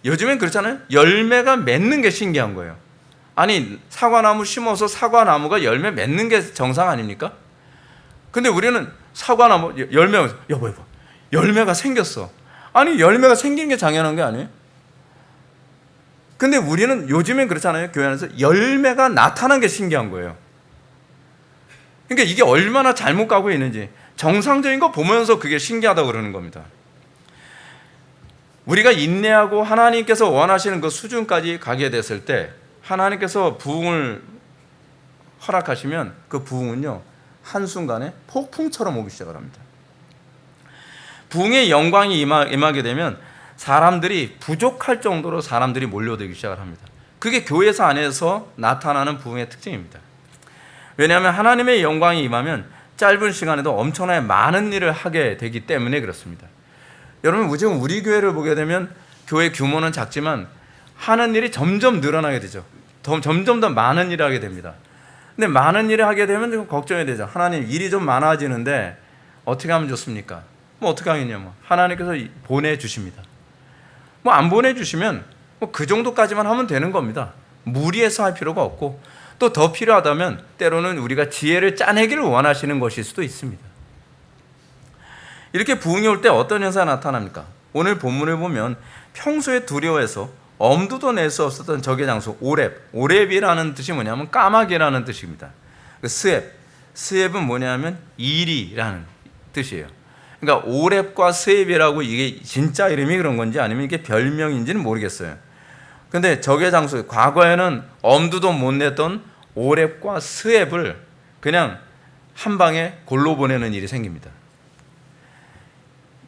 요즘엔 그렇잖아요. 열매가 맺는 게 신기한 거예요. 아니, 사과나무 심어서 사과나무가 열매 맺는 게 정상 아닙니까? 근데 우리는 사과나무 여보 열매가 생겼어. 아니, 열매가 생기는 게 당연한 게 아니에요? 근데 우리는 요즘엔 그렇잖아요. 교회 안에서 열매가 나타난 게 신기한 거예요. 그러니까 이게 얼마나 잘못 가고 있는지, 정상적인 거 보면서 그게 신기하다고 그러는 겁니다. 우리가 인내하고 하나님께서 원하시는 그 수준까지 가게 됐을 때 하나님께서 부흥을 허락하시면 그 부흥은요, 한순간에 폭풍처럼 오기 시작을 합니다. 부흥의 영광이 임하게 되면 사람들이 부족할 정도로 사람들이 몰려들기 시작을 합니다. 그게 교회에서 안에서 나타나는 부흥의 특징입니다. 왜냐하면 하나님의 영광이 임하면 짧은 시간에도 엄청나게 많은 일을 하게 되기 때문에 그렇습니다. 여러분, 지금 우리 교회를 보게 되면 교회 규모는 작지만 하는 일이 점점 늘어나게 되죠. 점점 더 많은 일을 하게 됩니다. 근데 많은 일을 하게 되면 좀 걱정이 되죠. 하나님, 일이 좀 많아지는데 어떻게 하면 좋습니까? 뭐 어떻게 하겠냐, 하나님께서 보내주십니다. 안 보내주시면 그 정도까지만 하면 되는 겁니다. 무리해서 할 필요가 없고, 또 더 필요하다면 때로는 우리가 지혜를 짜내기를 원하시는 것일 수도 있습니다. 이렇게 부흥이 올 때 어떤 현상이 나타납니까? 오늘 본문을 보면 평소에 두려워해서 엄두도 낼 수 없었던 적의 장소 오렙이라는 뜻이 뭐냐면 까마귀라는 뜻입니다. 스엡은 뭐냐면 일이라는 뜻이에요. 그러니까 오렙과 스엡이라고 이게 진짜 이름이 그런 건지 아니면 이게 별명인지는 모르겠어요. 근데 적의 장소, 과거에는 엄두도 못 냈던 오렙과 스엡을 그냥 한 방에 골로 보내는 일이 생깁니다.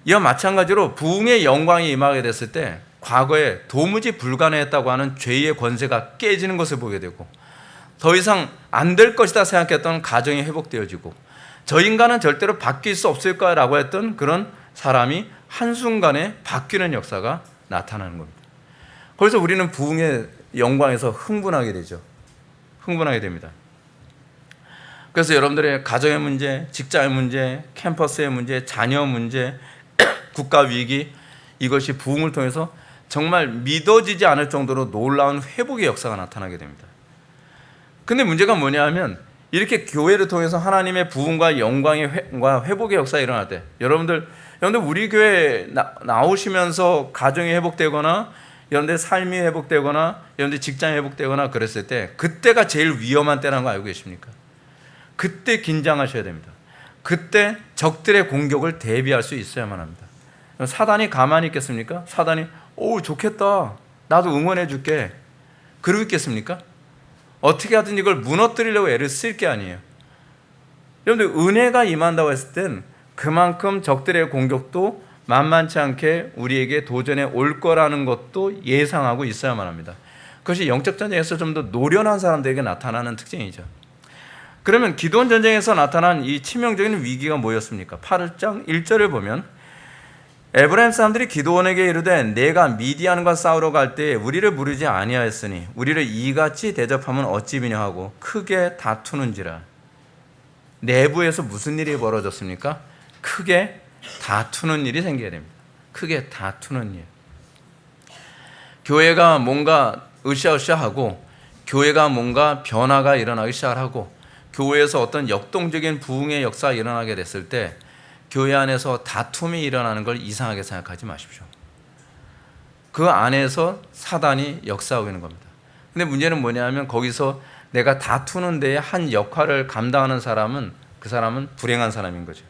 이와 마찬가지로 부흥의 영광이 임하게 됐을 때 과거에 도무지 불가능했다고 하는 죄의 권세가 깨지는 것을 보게 되고, 더 이상 안 될 것이다 생각했던 가정이 회복되어지고, 저 인간은 절대로 바뀔 수 없을 거라고 했던 그런 사람이 한순간에 바뀌는 역사가 나타나는 겁니다. 그래서 우리는 부흥의 영광에서 흥분하게 되죠. 흥분하게 됩니다. 그래서 여러분들의 가정의 문제, 직장의 문제, 캠퍼스의 문제, 자녀 문제, 국가 위기, 이것이 부흥을 통해서 정말 믿어지지 않을 정도로 놀라운 회복의 역사가 나타나게 됩니다. 근데 문제가 뭐냐 하면, 이렇게 교회를 통해서 하나님의 부흥과 영광의 회복의 역사가 일어날 때, 여러분들 우리 교회 나오시면서 가정이 회복되거나, 여러분들 삶이 회복되거나, 여러분들 직장이 회복되거나 그랬을 때, 그때가 제일 위험한 때라는 거 알고 계십니까? 그때 긴장하셔야 됩니다. 그때 적들의 공격을 대비할 수 있어야만 합니다. 사단이 가만히 있겠습니까? 사단이 오 좋겠다, 나도 응원해 줄게, 그러고 있겠습니까? 어떻게 하든 이걸 무너뜨리려고 애를 쓸 게 아니에요. 여러분들, 은혜가 임한다고 했을 땐 그만큼 적들의 공격도 만만치 않게 우리에게 도전해 올 거라는 것도 예상하고 있어야만 합니다. 그것이 영적 전쟁에서 좀 더 노련한 사람들에게 나타나는 특징이죠. 그러면 기드온 전쟁에서 나타난 이 치명적인 위기가 뭐였습니까? 8장 1절을 보면, 에브라임 사람들이 기드온에게 이르되 내가 미디안과 싸우러 갈 때 우리를 부르지 아니하였으니 우리를 이같이 대접하면 어찌 비냐 하고 크게 다투는지라. 내부에서 무슨 일이 벌어졌습니까? 크게 다투는 일이 생겨야 됩니다. 크게 다투는 일. 교회가 뭔가 으쌰으쌰하고, 교회가 뭔가 변화가 일어나기 시작하고, 교회에서 어떤 역동적인 부흥의 역사가 일어나게 됐을 때 교회 안에서 다툼이 일어나는 걸 이상하게 생각하지 마십시오. 그 안에서 사단이 역사하고 있는 겁니다. 근데 문제는 뭐냐면, 거기서 내가 다투는 데에 한 역할을 감당하는 사람은, 그 사람은 불행한 사람인 거죠.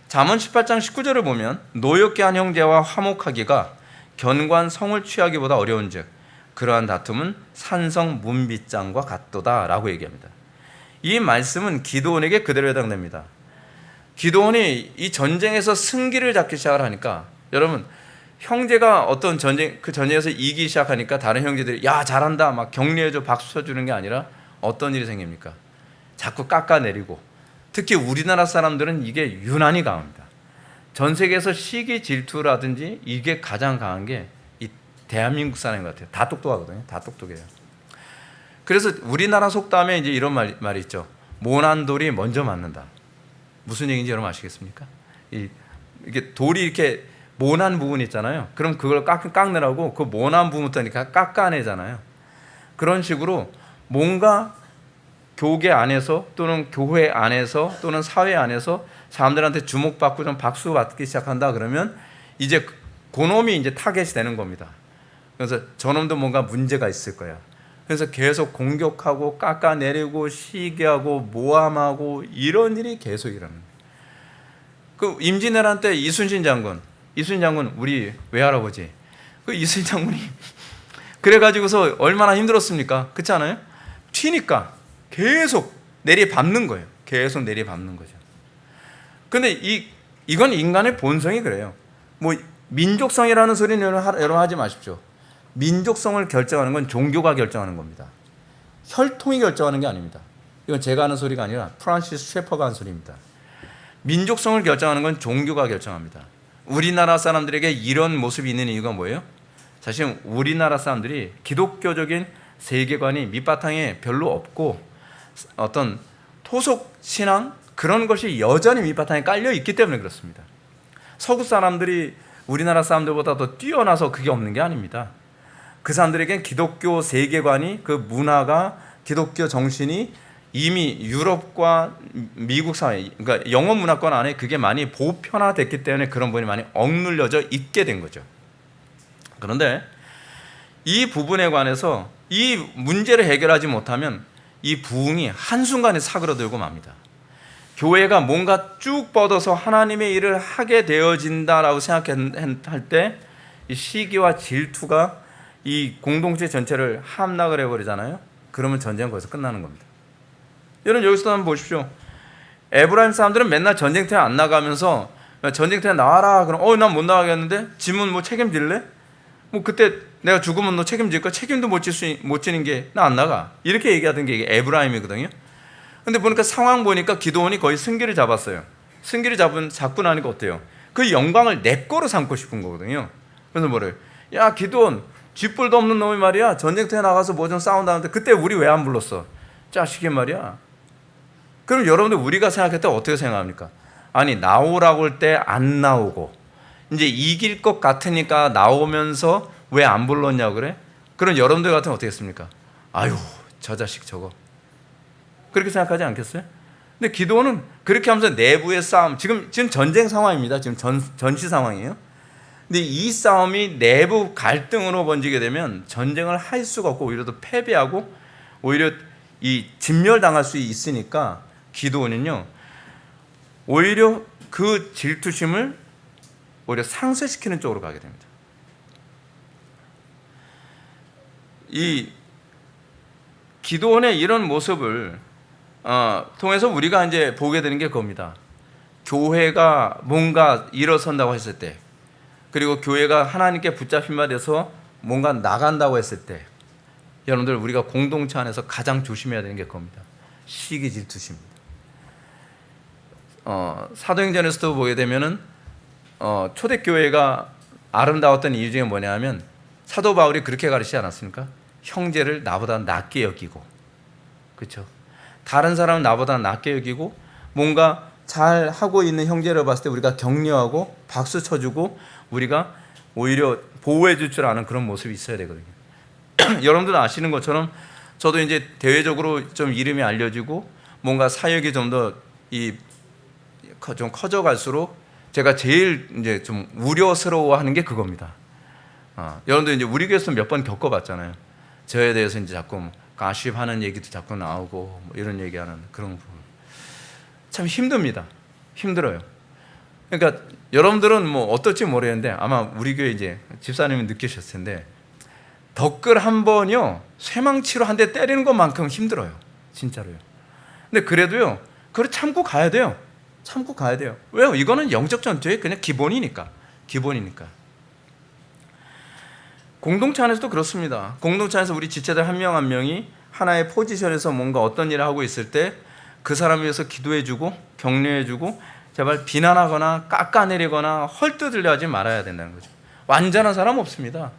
잠언 18장 19절을 보면, 노엽게 한 형제와 화목하기가 견고한 성을 취하기보다 어려운즉 그러한 다툼은 산성 문빗장과 같도다 라고 얘기합니다. 이 말씀은 기드온에게 그대로 해당됩니다. 기드온이 이 전쟁에서 승기를 잡기 시작을 하니까, 여러분, 형제가 어떤 그 전쟁에서 이기기 시작하니까 다른 형제들이 야 잘한다 막 격려해줘, 박수 쳐주는 게 아니라 어떤 일이 생깁니까? 자꾸 깎아내리고, 특히 우리나라 사람들은 이게 유난히 강합니다. 전 세계에서 시기 질투라든지 이게 가장 강한 게 이 대한민국 사람인 것 같아요. 다 똑똑하거든요. 다 똑똑해요. 그래서 우리나라 속담에 이제 이런 말이 있죠. 모난 돌이 먼저 맞는다. 무슨 얘기인지 여러분 아시겠습니까? 이게 돌이 이렇게 모난 부분 있잖아요. 그럼 그걸 깎느라고 그 모난 부분부터 이렇게 깎아내잖아요. 그런 식으로 뭔가 교계 안에서 또는 교회 안에서 또는 사회 안에서 사람들한테 주목받고 좀 박수 받기 시작한다 그러면 이제 그놈이 이제 타겟이 되는 겁니다. 그래서 저놈도 뭔가 문제가 있을 거야. 그래서 계속 공격하고 깎아내리고 시기하고 모함하고 이런 일이 계속 일어납니다. 그 임진왜란 때 이순신 장군 우리 외할아버지, 그 이순신 장군이 그래가지고서 얼마나 힘들었습니까? 그렇지 않아요? 튀니까 계속 내리밟는 거예요. 계속 내리밟는 거죠. 근데 이건 인간의 본성이 그래요. 뭐 민족성이라는 소리는 여러분 하지 마십시오. 민족성을 결정하는 건 종교가 결정하는 겁니다. 혈통이 결정하는 게 아닙니다. 이건 제가 하는 소리가 아니라 프란시스 셰퍼가 한 소리입니다. 민족성을 결정하는 건 종교가 결정합니다. 우리나라 사람들에게 이런 모습이 있는 이유가 뭐예요? 사실 우리나라 사람들이 기독교적인 세계관이 밑바탕에 별로 없고 어떤 토속 신앙 그런 것이 여전히 밑바탕에 깔려 있기 때문에 그렇습니다. 서구 사람들이 우리나라 사람들보다 더 뛰어나서 그게 없는 게 아닙니다. 그 사람들에겐 기독교 세계관이 그 문화가 기독교 정신이 이미 유럽과 미국 사회, 그러니까 영어 문화권 안에 그게 많이 보편화됐기 때문에 그런 부분이 많이 억눌려져 있게 된 거죠. 그런데 이 부분에 관해서 이 문제를 해결하지 못하면 이 부흥이 한순간에 사그러들고 맙니다. 교회가 뭔가 쭉 뻗어서 하나님의 일을 하게 되어진다라고 생각할 때 이 시기와 질투가 이 공동체 전체를 함락을 해버리잖아요. 그러면 전쟁은 거기서 끝나는 겁니다. 여러분 여기서 한번 보십시오. 에브라임 사람들은 맨날 전쟁터에 안 나가면서 전쟁터에 나와라 그럼 난 못 나가겠는데 지문 뭐 책임질래? 뭐 그때 내가 죽으면 너 책임질 거야? 책임도 못 지는 게 나 안 나가 이렇게 얘기하던 게 에브라임이거든요. 근데 보니까 상황 보니까 기드온이 거의 승기를 잡았어요. 승기를 잡고 나니까 어때요? 그 영광을 내 거로 삼고 싶은 거거든요. 그래서 뭐래요? 야 기드온 쥐뿔도 없는 놈이 말이야 전쟁터에 나가서 뭐 좀 싸운다는데 그때 우리 왜 안 불렀어? 자식이 말이야. 그럼 여러분들 우리가 생각할 때 어떻게 생각합니까? 아니 나오라고 할 때 안 나오고 이제 이길 것 같으니까 나오면서 왜 안 불렀냐고 그래? 그럼 여러분들 같으면 어떻게 했습니까? 아유 저 자식 저거 그렇게 생각하지 않겠어요? 근데 기도는 그렇게 하면서 내부의 싸움 지금 전쟁 상황입니다. 지금 전시 상황이에요. 근데 이 싸움이 내부 갈등으로 번지게 되면 전쟁을 할 수가 없고 오히려 더 패배하고 오히려 이 진멸당할 수 있으니까 기도는요 오히려 그 질투심을 오히려 상쇄시키는 쪽으로 가게 됩니다. 이 기도원의 이런 모습을 통해서 우리가 이제 보게 되는 게 그겁니다. 교회가 뭔가 일어선다고 했을 때, 그리고 교회가 하나님께 붙잡힌 바 돼서 뭔가 나간다고 했을 때, 여러분들 우리가 공동체 안에서 가장 조심해야 되는 게 그겁니다. 시기 질투심입니다. 사도행전에서도 보게 되면은 초대교회가 아름다웠던 이유 중에 뭐냐면 사도 바울이 그렇게 가르치지 않았습니까? 형제를 나보다 낮게 여기고, 그렇죠? 다른 사람은 나보다 낮게 여기고 뭔가 잘 하고 있는 형제를 봤을 때 우리가 격려하고 박수 쳐주고 우리가 오히려 보호해 줄 줄 아는 그런 모습이 있어야 되거든요. 여러분들 아시는 것처럼 저도 이제 대외적으로 좀 이름이 알려지고 뭔가 사역이 좀 더 좀 커져갈수록 제가 제일 이제 좀 우려스러워하는 게 그겁니다. 여러분들 이제 우리 교회에서 몇 번 겪어봤잖아요. 저에 대해서 이제 자꾸 가십하는 얘기도 자꾸 나오고 뭐 이런 얘기하는 그런 부분. 참 힘듭니다. 힘들어요. 그러니까 여러분들은 뭐 어떨지 모르겠는데 아마 우리 교회 이제 집사님이 느끼셨을 텐데 덧글 한 번요 쇠망치로 한 대 때리는 것만큼 힘들어요. 진짜로요. 근데 그래도요 그걸 참고 가야 돼요. 참고 가야 돼요. 왜요? 이거는 영적 전투의 그냥 기본이니까. 공동체 안에서도 그렇습니다. 공동체 안에서 우리 지체들 한 명 한 명이 하나의 포지션에서 뭔가 어떤 일을 하고 있을 때 그 사람을 위해서 기도해주고 격려해주고 제발 비난하거나 깎아내리거나 헐뜯으려 하지 말아야 된다는 거죠. 완전한 사람 없습니다.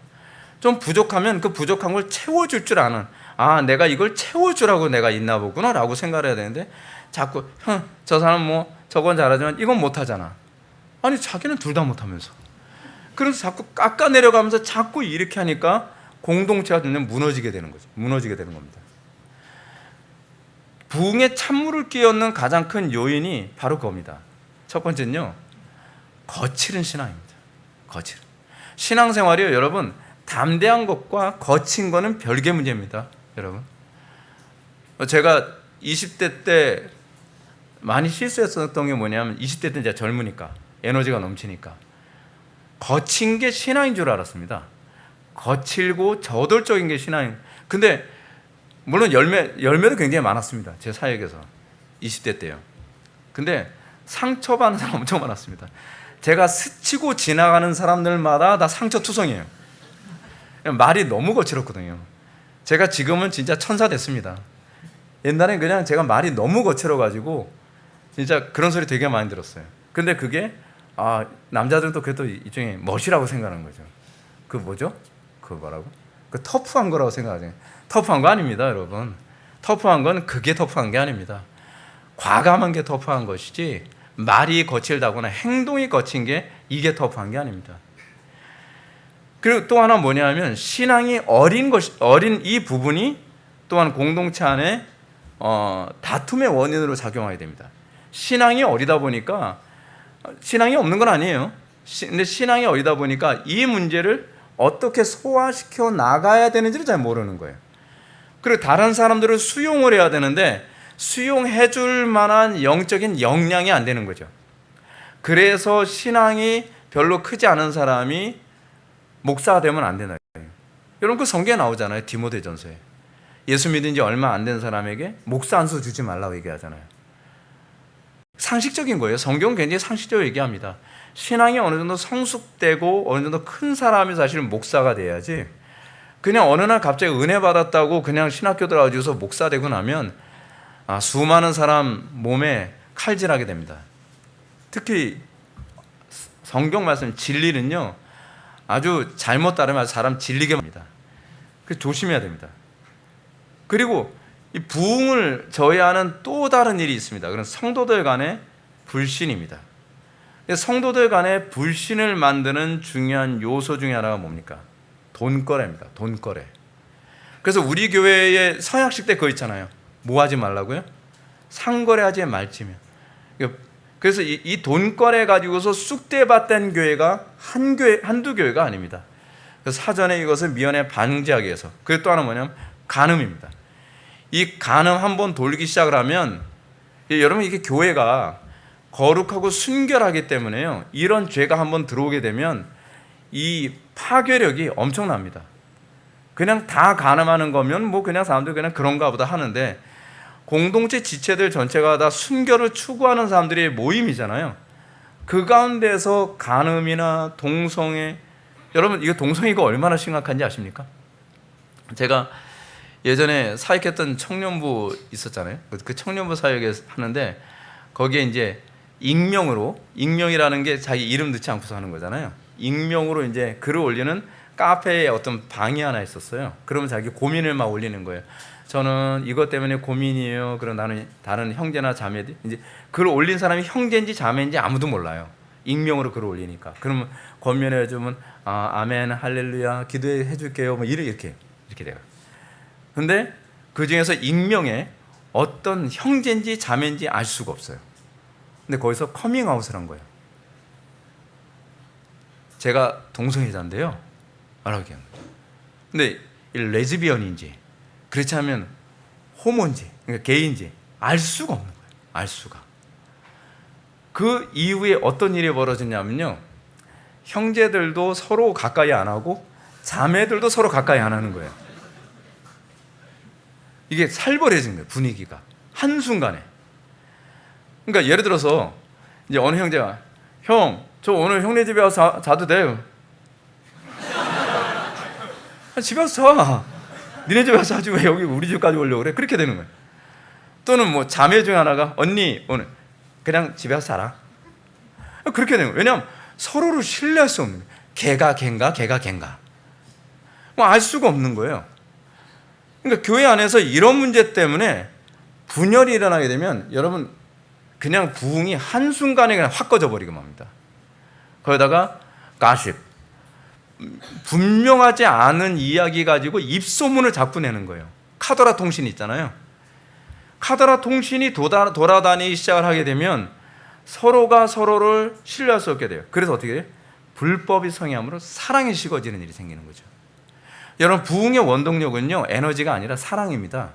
좀 부족하면 그 부족한 걸 채워줄 줄 아는 내가 이걸 채워주라고 내가 있나 보구나 라고 생각을 해야 되는데 자꾸 저 사람 뭐 저건 잘하지만 이건 못하잖아. 아니 자기는 둘 다 못하면서 그래서 자꾸 깎아내려가면서 자꾸 이렇게 하니까 공동체가 그냥 무너지게 되는 거죠. 무너지게 되는 겁니다. 부흥에 찬물을 끼얹는 가장 큰 요인이 바로 그겁니다. 첫 번째는요 거칠은 신앙입니다. 거칠은 신앙생활이요 여러분 담대한 것과 거친 거는 별개 문제입니다. 여러분 제가 20대 때 많이 실수했었던 게 뭐냐면 20대 때 이제 젊으니까 에너지가 넘치니까 거친 게 신앙인 줄 알았습니다. 거칠고 저돌적인 게 신앙인. 근데 물론 열매도 굉장히 많았습니다. 제 사역에서 20대 때요. 근데 상처받는 사람 엄청 많았습니다. 제가 스치고 지나가는 사람들마다 다 상처투성이에요. 말이 너무 거칠었거든요. 제가 지금은 진짜 천사 됐습니다. 옛날엔 그냥 제가 말이 너무 거칠어가지고 진짜 그런 소리 되게 많이 들었어요. 근데 그게 남자들은 또 그래도 일종의 멋이라고 생각하는 거죠. 그 뭐죠? 그 뭐라고? 그 터프한 거라고 생각하죠. 터프한 거 아닙니다, 여러분. 터프한 건 그게 터프한 게 아닙니다. 과감한 게 터프한 것이지 말이 거칠다거나 행동이 거친 게 이게 터프한 게 아닙니다. 그리고 또 하나 뭐냐면 신앙이 어린 이 부분이 또한 공동체 안에 다툼의 원인으로 작용하게 됩니다. 신앙이 어리다 보니까 신앙이 없는 건 아니에요. 근데 신앙이 어리다 보니까 이 문제를 어떻게 소화시켜 나가야 되는지를 잘 모르는 거예요. 그리고 다른 사람들을 수용을 해야 되는데 수용해 줄 만한 영적인 역량이 안 되는 거죠. 그래서 신앙이 별로 크지 않은 사람이 목사가 되면 안 되나요? 여러분 그 성경에 나오잖아요. 디모데전서에. 예수 믿은 지 얼마 안 된 사람에게 목사 안수 주지 말라고 얘기하잖아요. 상식적인 거예요. 성경은 굉장히 상식적으로 얘기합니다. 신앙이 어느 정도 성숙되고 어느 정도 큰 사람이 사실은 목사가 돼야지 그냥 어느 날 갑자기 은혜 받았다고 그냥 신학교 들어가서 목사 되고 나면 수많은 사람 몸에 칼질하게 됩니다. 특히 성경 말씀 진리는요 아주 잘못 따르면 사람 질리게 합니다. 그래서 조심해야 됩니다. 그리고 이 부흥을 저해하는 또 다른 일이 있습니다. 그건 성도들 간의 불신입니다. 성도들 간의 불신을 만드는 중요한 요소 중에 하나가 뭡니까? 돈거래입니다. 돈거래. 그래서 우리 교회에 서약식 때 그거 있잖아요. 뭐 하지 말라고요? 상거래하지 말지며. 그래서 이 돈거래 가지고서 쑥대밭된 교회가 한두 교회가 아닙니다. 그래서 사전에 이것을 미연에 방지하기 위해서. 그리고 또 하나 뭐냐면 간음입니다. 이 간음 한번 돌기 시작을 하면 여러분 이게 교회가 거룩하고 순결하기 때문에요. 이런 죄가 한번 들어오게 되면 이 파괴력이 엄청납니다. 그냥 다 간음하는 거면 뭐 그냥 사람들 그냥 그런가 보다 하는데 공동체 지체들 전체가 다 순결을 추구하는 사람들의 모임이잖아요. 그 가운데서 간음이나 동성애, 여러분 이거 동성애가 얼마나 심각한지 아십니까? 제가 예전에 사역했던 청년부 있었잖아요. 그 청년부 사역에 하는데 거기에 이제 익명이라는 게 자기 이름 넣지 않고서 하는 거잖아요. 익명으로 이제 글을 올리는 카페에 어떤 방이 하나 있었어요. 그러면 자기 고민을 막 올리는 거예요. 저는 이것 때문에 고민이에요. 그럼 나는 다른 형제나 자매들 이제 글을 올린 사람이 형제인지 자매인지 아무도 몰라요. 익명으로 글을 올리니까. 그러면 권면해 주면 아멘 할렐루야 기도해 줄게요. 뭐 이렇게 돼요. 근데 그 중에서 익명에 어떤 형제인지 자매인지 알 수가 없어요. 근데 거기서 커밍아웃을 한 거예요. 제가 동성애자인데요. 말하게 한 거예요. 근데 레즈비언인지 그렇지 않으면 호모인지 그러니까 게이인지 알 수가 없는 거예요. 알 수가. 그 이후에 어떤 일이 벌어졌냐면요. 형제들도 서로 가까이 안 하고 자매들도 서로 가까이 안 하는 거예요. 이게 살벌해진 거예요. 분위기가 한순간에. 그러니까 예를 들어서 이제 어느 형제가 형, 저 오늘 형네 집에 와서 자도 돼요? 집에 와서 자. 니네 집에 와서 자지 왜 여기 우리 집까지 오려고 그래? 그렇게 되는 거예요. 또는 뭐 자매 중에 하나가 언니 오늘 그냥 집에 와서 자라. 그렇게 되는 거예요. 왜냐하면 서로를 신뢰할 수 없는 거예요. 걔가 걘가 뭐 알 수가 없는 거예요. 그러니까 교회 안에서 이런 문제 때문에 분열이 일어나게 되면 여러분 그냥 부흥이 한순간에 그냥 확 꺼져버리게 맙니다. 거기다가 가십, 분명하지 않은 이야기 가지고 입소문을 자꾸 내는 거예요. 카더라 통신 있잖아요. 카더라 통신이 돌아다니기 시작을 하게 되면 서로가 서로를 신뢰할 수 없게 돼요. 그래서 어떻게 돼요? 불법이 성행함으로 사랑이 식어지는 일이 생기는 거죠. 여러분 부흥의 원동력은요 에너지가 아니라 사랑입니다.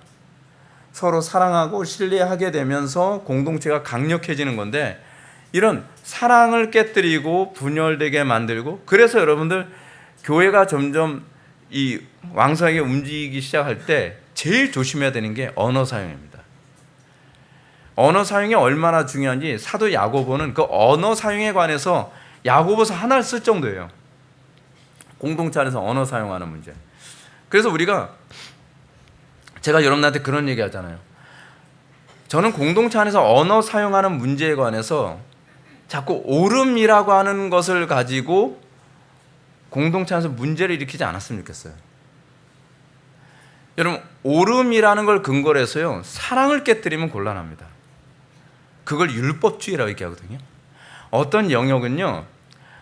서로 사랑하고 신뢰하게 되면서 공동체가 강력해지는 건데 이런 사랑을 깨뜨리고 분열되게 만들고 그래서 여러분들 교회가 점점 이 왕성하게 움직이기 시작할 때 제일 조심해야 되는 게 언어 사용입니다. 언어 사용이 얼마나 중요한지 사도 야고보는 그 언어 사용에 관해서 야고보서 하나를 쓸 정도예요. 공동체 안에서 언어 사용하는 문제. 그래서 제가 여러분한테 그런 얘기 하잖아요. 저는 공동체 안에서 언어 사용하는 문제에 관해서 자꾸 옳음이라고 하는 것을 가지고 공동체 안에서 문제를 일으키지 않았으면 좋겠어요. 여러분, 옳음이라는 걸 근거로 해서요, 사랑을 깨뜨리면 곤란합니다. 그걸 율법주의라고 얘기하거든요. 어떤 영역은요,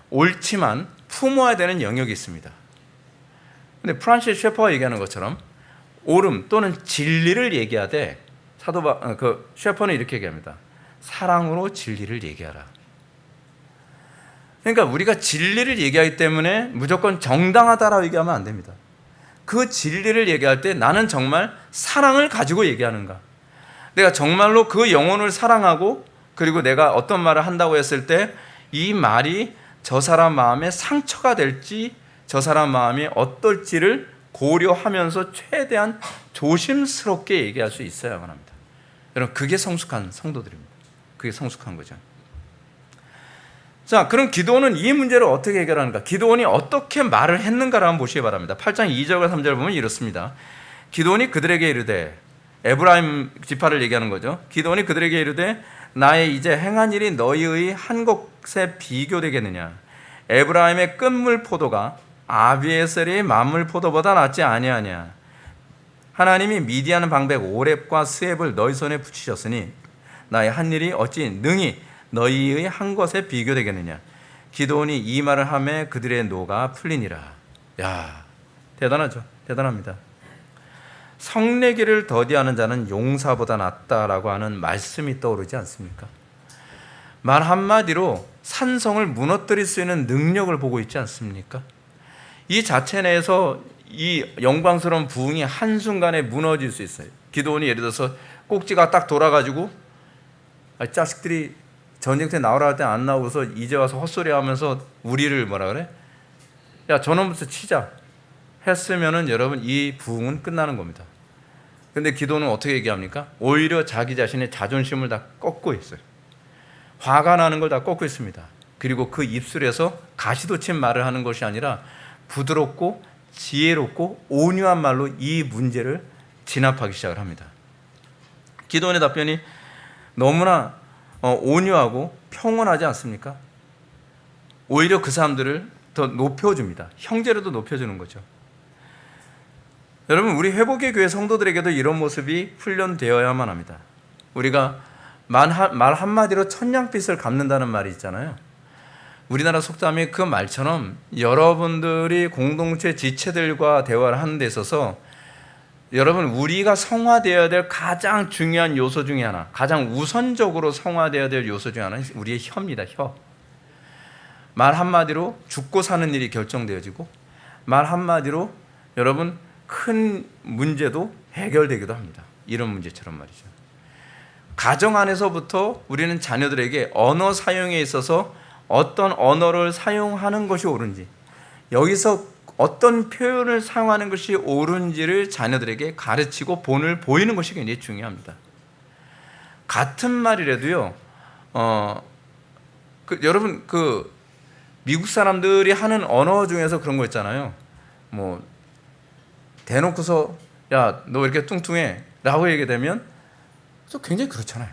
옳지만 품어야 되는 영역이 있습니다. 근데 프란시스 셰퍼가 얘기하는 것처럼 옳음 또는 진리를 얘기하되 셰퍼는 이렇게 얘기합니다. 사랑으로 진리를 얘기하라. 그러니까 우리가 진리를 얘기하기 때문에 무조건 정당하다라고 얘기하면 안 됩니다. 그 진리를 얘기할 때 나는 정말 사랑을 가지고 얘기하는가? 내가 정말로 그 영혼을 사랑하고 그리고 내가 어떤 말을 한다고 했을 때 이 말이 저 사람 마음에 상처가 될지 저 사람 마음이 어떨지를 고려하면서 최대한 조심스럽게 얘기할 수 있어야만 합니다. 여러분, 그게 성숙한 성도들입니다. 그게 성숙한 거죠. 자, 그럼 기도원은 이 문제를 어떻게 해결하는가? 기도원이 어떻게 말을 했는가를 한번 보시기 바랍니다. 8장 2절과 3절 보면 이렇습니다. 기도원이 그들에게 이르되, 에브라임 지파를 얘기하는 거죠. 기도원이 그들에게 이르되 나의 이제 행한 일이 너희의 한 것에 비교되겠느냐? 에브라임의 끝물 포도가 아비에셀의 만물 포도보다 낫지 아니하냐? 하나님이 미디안 방백 오렙과 스웹을 너희 손에 붙이셨으니 나의 한 일이 어찌 능히 너희의 한 것에 비교되겠느냐? 기도원이 이 말을 하매 그들의 노가 풀리니라. 야, 대단하죠. 대단합니다. 성내기를 더디하는 자는 용사보다 낫다라고 하는 말씀이 떠오르지 않습니까? 말 한마디로 산성을 무너뜨릴 수 있는 능력을 보고 있지 않습니까? 이 자체 내에서 이 영광스러운 부흥이 한순간에 무너질 수 있어요. 기도원이 예를 들어서 꼭지가 딱 돌아가지고 자식들이 전쟁터에 나오라 할 때 안 나오고서 이제 와서 헛소리 하면서 우리를 뭐라 그래? 야, 저놈부터 치자 했으면은 여러분 이 부흥은 끝나는 겁니다. 근데 기도는 어떻게 얘기합니까? 오히려 자기 자신의 자존심을 다 꺾고 있어요. 화가 나는 걸 다 꺾고 있습니다. 그리고 그 입술에서 가시돋친 말을 하는 것이 아니라 부드럽고 지혜롭고 온유한 말로 이 문제를 진압하기 시작을 합니다. 기도원의 답변이 너무나 온유하고 평온하지 않습니까? 오히려 그 사람들을 더 높여줍니다. 형제로도 높여주는 거죠. 여러분, 우리 회복의 교회 성도들에게도 이런 모습이 훈련되어야만 합니다. 우리가 말 한마디로 천냥빚을 갚는다는 말이 있잖아요. 우리나라 속담이 그 말처럼 여러분들이 공동체 지체들과 대화를 하는 데 있어서 여러분, 우리가 성화되어야 될 가장 중요한 요소 중에 하나, 가장 우선적으로 성화되어야 될 요소 중에 하나는 우리의 혀입니다. 혀. 말 한마디로 죽고 사는 일이 결정되어지고 말 한마디로 여러분 큰 문제도 해결되기도 합니다. 이런 문제처럼 말이죠. 가정 안에서부터 우리는 자녀들에게 언어 사용에 있어서 어떤 언어를 사용하는 것이 옳은지, 여기서 어떤 표현을 사용하는 것이 옳은지를 자녀들에게 가르치고 본을 보이는 것이 굉장히 중요합니다. 같은 말이라도요, 여러분 미국 사람들이 하는 언어 중에서 그런 거 있잖아요. 뭐 대놓고서 야, 너 왜 이렇게 뚱뚱해? 라고 얘기되면 굉장히 그렇잖아요.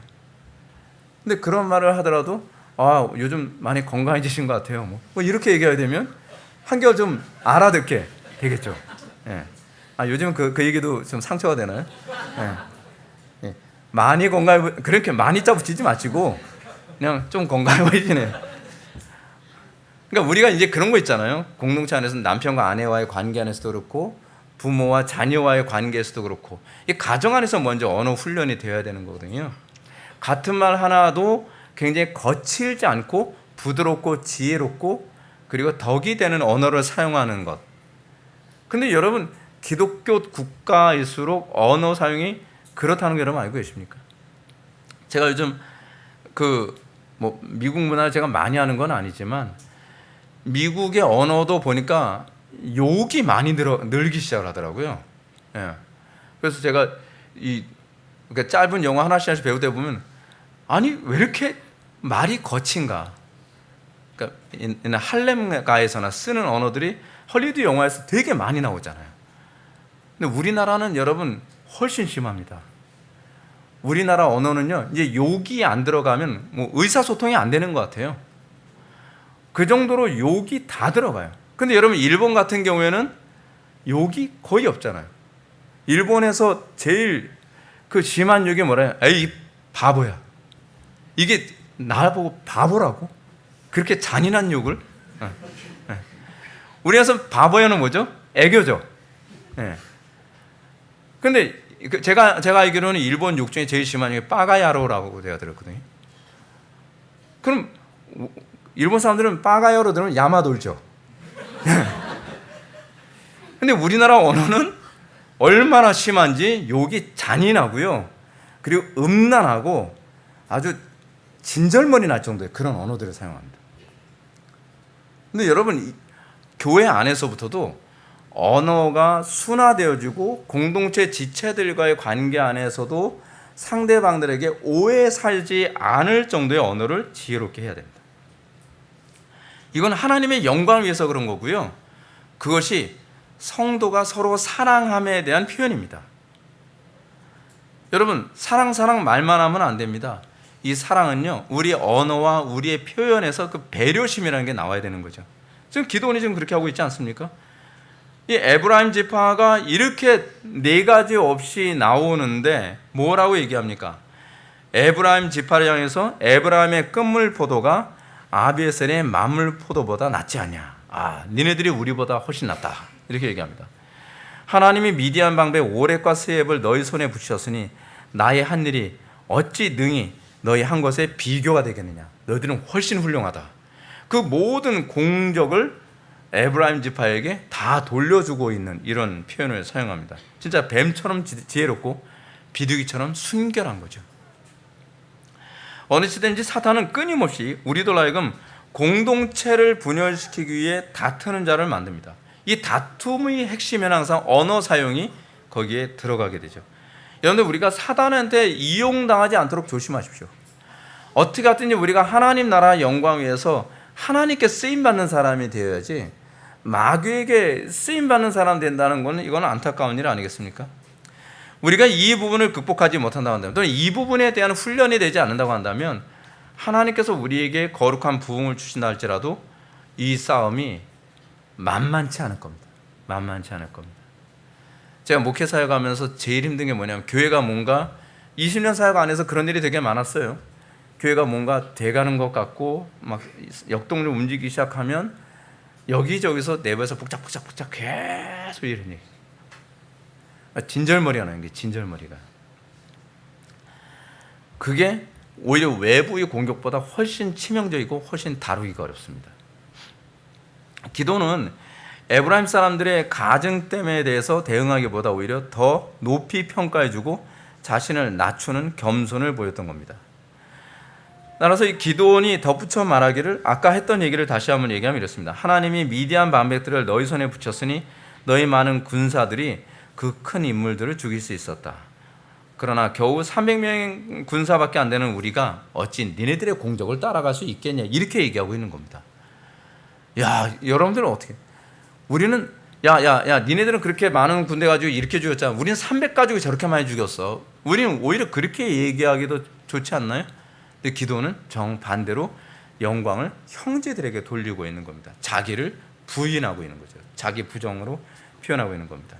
근데 그런 말을 하더라도 요즘 많이 건강해지신 것 같아요. 뭐 이렇게 얘기하게 되면 한결 좀 알아듣게 되겠죠. 예. 요즘은 그 얘기도 좀 상처가 되나요? 예. 예. 많이 건강해, 그렇게 많이 짜붙이지 마시고 그냥 좀 건강해 보이시네요. 그러니까 우리가 이제 그런 거 있잖아요. 공동체 안에서 남편과 아내와의 관계 안에서도 그렇고 부모와 자녀와의 관계에서도 그렇고 이 가정 안에서 먼저 언어 훈련이 되어야 되는 거거든요. 같은 말 하나도 굉장히 거칠지 않고 부드럽고 지혜롭고 그리고 덕이 되는 언어를 사용하는 것. 근데 여러분, 기독교 국가일수록 언어 사용이 그렇다는 거 여러분 알고 계십니까? 제가 요즘 미국 문화를 제가 많이 아는 건 아니지만 미국의 언어도 보니까 욕이 많이 늘기 시작을 하더라고요. 예. 그래서 제가 그러니까 짧은 영어 하나씩 배우다 보면 아니 왜 이렇게 말이 거친가? 그러니까 할렘가에서나 쓰는 언어들이 헐리우드 영화에서 되게 많이 나오잖아요. 근데 우리나라는 여러분 훨씬 심합니다. 우리나라 언어는요, 이제 욕이 안 들어가면 뭐 의사소통이 안 되는 것 같아요. 그 정도로 욕이 다 들어가요. 근데 여러분, 일본 같은 경우에는 욕이 거의 없잖아요. 일본에서 제일 그 심한 욕이 뭐래요? 에이, 바보야. 이게 나보고 바보라고? 그렇게 잔인한 욕을? 우리나라에서 바보야는 뭐죠? 애교죠. 근데 제가 알기로는 일본 욕 중에 제일 심한 게 빠가야로라고 제가 들었거든요. 그럼 일본 사람들은 빠가야로 들으면 야마돌죠. 근데 우리나라 언어는 얼마나 심한지 욕이 잔인하고요, 그리고 음란하고 아주 진절머리 날 정도의 그런 언어들을 사용합니다. 근데 여러분, 교회 안에서부터도 언어가 순화되어지고 공동체 지체들과의 관계 안에서도 상대방들에게 오해 살지 않을 정도의 언어를 지혜롭게 해야 됩니다. 이건 하나님의 영광을 위해서 그런 거고요, 그것이 성도가 서로 사랑함에 대한 표현입니다. 여러분, 사랑 말만 하면 안 됩니다. 이 사랑은요, 우리 언어와 우리의 표현에서 그 배려심이라는 게 나와야 되는 거죠. 지금 기도원이 지금 그렇게 하고 있지 않습니까? 이 에브라임 지파가 이렇게 네 가지 없이 나오는데 뭐라고 얘기합니까? 에브라임 지파를 향해서 에브라임의 끝물 포도가 아비에셀의 만물 포도보다 낫지 않냐? 니네들이 우리보다 훨씬 낫다. 이렇게 얘기합니다. 하나님이 미디안 방배 오렙과 스웹을 너희 손에 붙이셨으니 나의 한 일이 어찌 능히 너희 한 것에 비교가 되겠느냐? 너희들은 훨씬 훌륭하다. 그 모든 공적을 에브라임 지파에게 다 돌려주고 있는 이런 표현을 사용합니다. 진짜 뱀처럼 지혜롭고 비둘기처럼 순결한 거죠. 어느 시대인지 사탄은 끊임없이 우리들 하여금 공동체를 분열시키기 위해 다투는 자를 만듭니다. 이 다툼의 핵심에는 항상 언어 사용이 거기에 들어가게 되죠. 여러분들, 우리가 사단한테 이용당하지 않도록 조심하십시오. 어떻게 하든지 우리가 하나님 나라 영광 위해서 하나님께 쓰임받는 사람이 되어야지, 마귀에게 쓰임받는 사람 된다는 것은 이건 안타까운 일 아니겠습니까? 우리가 이 부분을 극복하지 못한다고 한다면, 또는 이 부분에 대한 훈련이 되지 않는다고 한다면, 하나님께서 우리에게 거룩한 부흥을 주신다 할지라도 이 싸움이 만만치 않을 겁니다. 만만치 않을 겁니다. 제가 목회 사역하면서 제일 힘든 게 뭐냐면, 교회가 뭔가 20년 사역 안에서 그런 일이 되게 많았어요. 교회가 뭔가 돼가는 것 같고 막 역동적으로 움직이기 시작하면 여기저기서 내부에서 복작복작 계속 이런 얘기. 진절머리가 나는 게, 진절머리가. 그게 오히려 외부의 공격보다 훨씬 치명적이고 훨씬 다루기가 어렵습니다. 기도는 에브라임 사람들의 가증됨에 대해서 대응하기보다 오히려 더 높이 평가해주고 자신을 낮추는 겸손을 보였던 겁니다. 따라서 이 기도원이 덧붙여 말하기를, 아까 했던 얘기를 다시 한번 얘기하면 이렇습니다. 하나님이 미디안 반백들을 너희 손에 붙였으니 너희 많은 군사들이 그 큰 인물들을 죽일 수 있었다. 그러나 겨우 300명 군사밖에 안 되는 우리가 어찌 니네들의 공적을 따라갈 수 있겠냐, 이렇게 얘기하고 있는 겁니다. 야, 여러분들은 어떻게, 우리는 야 니네들은 그렇게 많은 군대 가지고 이렇게 죽였잖아. 우리는 300 가지고 저렇게 많이 죽였어. 우리는 오히려 그렇게 얘기하기도 좋지 않나요? 근데 기도는 정반대로 영광을 형제들에게 돌리고 있는 겁니다. 자기를 부인하고 있는 거죠. 자기 부정으로 표현하고 있는 겁니다.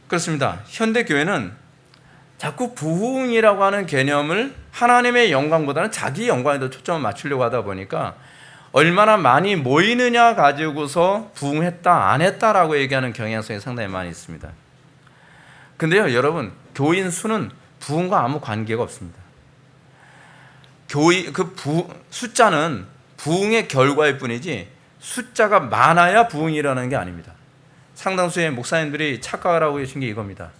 그렇습니다. 현대 교회는 자꾸 부흥이라고 하는 개념을 하나님의 영광보다는 자기 영광에 더 초점을 맞추려고 하다 보니까 얼마나 많이 모이느냐 가지고서 부흥했다 안 했다라고 얘기하는 경향성이 상당히 많이 있습니다. 근데요, 여러분, 교인 수는 부흥과 아무 관계가 없습니다. 숫자는 부흥의 결과일 뿐이지 숫자가 많아야 부흥이라는 게 아닙니다. 상당수의 목사님들이 착각을 하고 계신 게 이겁니다.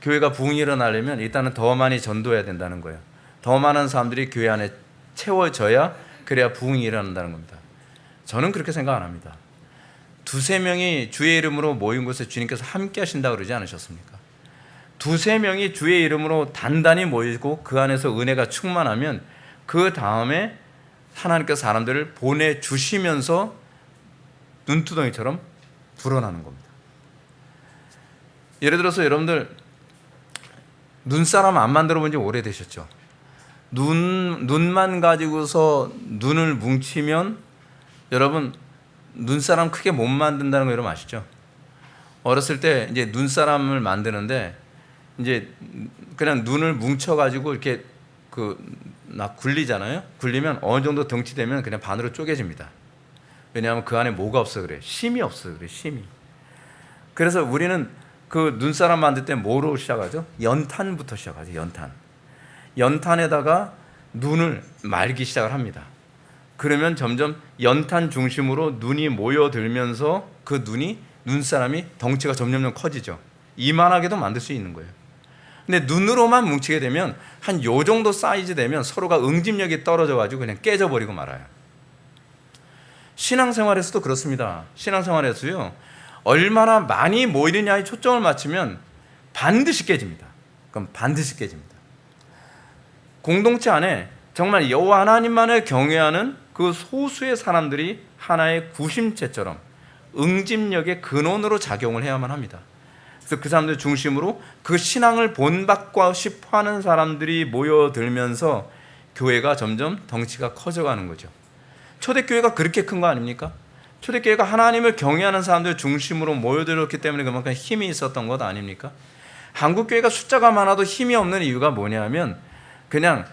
교회가 부흥이 일어나려면 일단은 더 많이 전도해야 된다는 거예요. 더 많은 사람들이 교회 안에 채워져야, 그래야 부흥이 일어난다는 겁니다. 저는 그렇게 생각 안 합니다. 두세 명이 주의 이름으로 모인 곳에 주님께서 함께 하신다고 그러지 않으셨습니까? 두세 명이 주의 이름으로 단단히 모이고 그 안에서 은혜가 충만하면 그 다음에 하나님께서 사람들을 보내주시면서 눈두덩이처럼 불어나는 겁니다. 예를 들어서 여러분들, 눈사람 안 만들어 본 지 오래되셨죠? 눈만 가지고서 눈을 뭉치면 여러분 눈사람 크게 못 만든다는 거 여러분 아시죠? 어렸을 때 이제 눈사람을 만드는데 이제 그냥 눈을 뭉쳐 가지고 이렇게 굴리잖아요. 굴리면 어느 정도 덩치 되면 그냥 반으로 쪼개집니다. 왜냐하면 그 안에 뭐가 없어 그래? 심이 없어 그래. 심이. 그래서 우리는 그 눈사람 만들 때 뭐로 시작하죠? 연탄부터 시작하죠. 연탄에다가 눈을 말기 시작을 합니다. 그러면 점점 연탄 중심으로 눈이 모여들면서 그 눈사람이 덩치가 점점 커지죠. 이만하게도 만들 수 있는 거예요. 근데 눈으로만 뭉치게 되면 한 요 정도 사이즈 되면 서로가 응집력이 떨어져 가지고 그냥 깨져버리고 말아요. 신앙생활에서도 그렇습니다. 신앙생활에서요, 얼마나 많이 모이느냐에 초점을 맞추면 반드시 깨집니다. 그럼 반드시 깨집니다. 공동체 안에 정말 여호와 하나님만을 경외하는 그 소수의 사람들이 하나의 구심체처럼 응집력의 근원으로 작용을 해야만 합니다. 그래서 그 사람들 중심으로 그 신앙을 본받고 싶어하는 사람들이 모여들면서 교회가 점점 덩치가 커져가는 거죠. 초대교회가 그렇게 큰 거 아닙니까? 초대교회가 하나님을 경외하는 사람들 중심으로 모여들었기 때문에 그만큼 힘이 있었던 것 아닙니까? 한국교회가 숫자가 많아도 힘이 없는 이유가 뭐냐면 그냥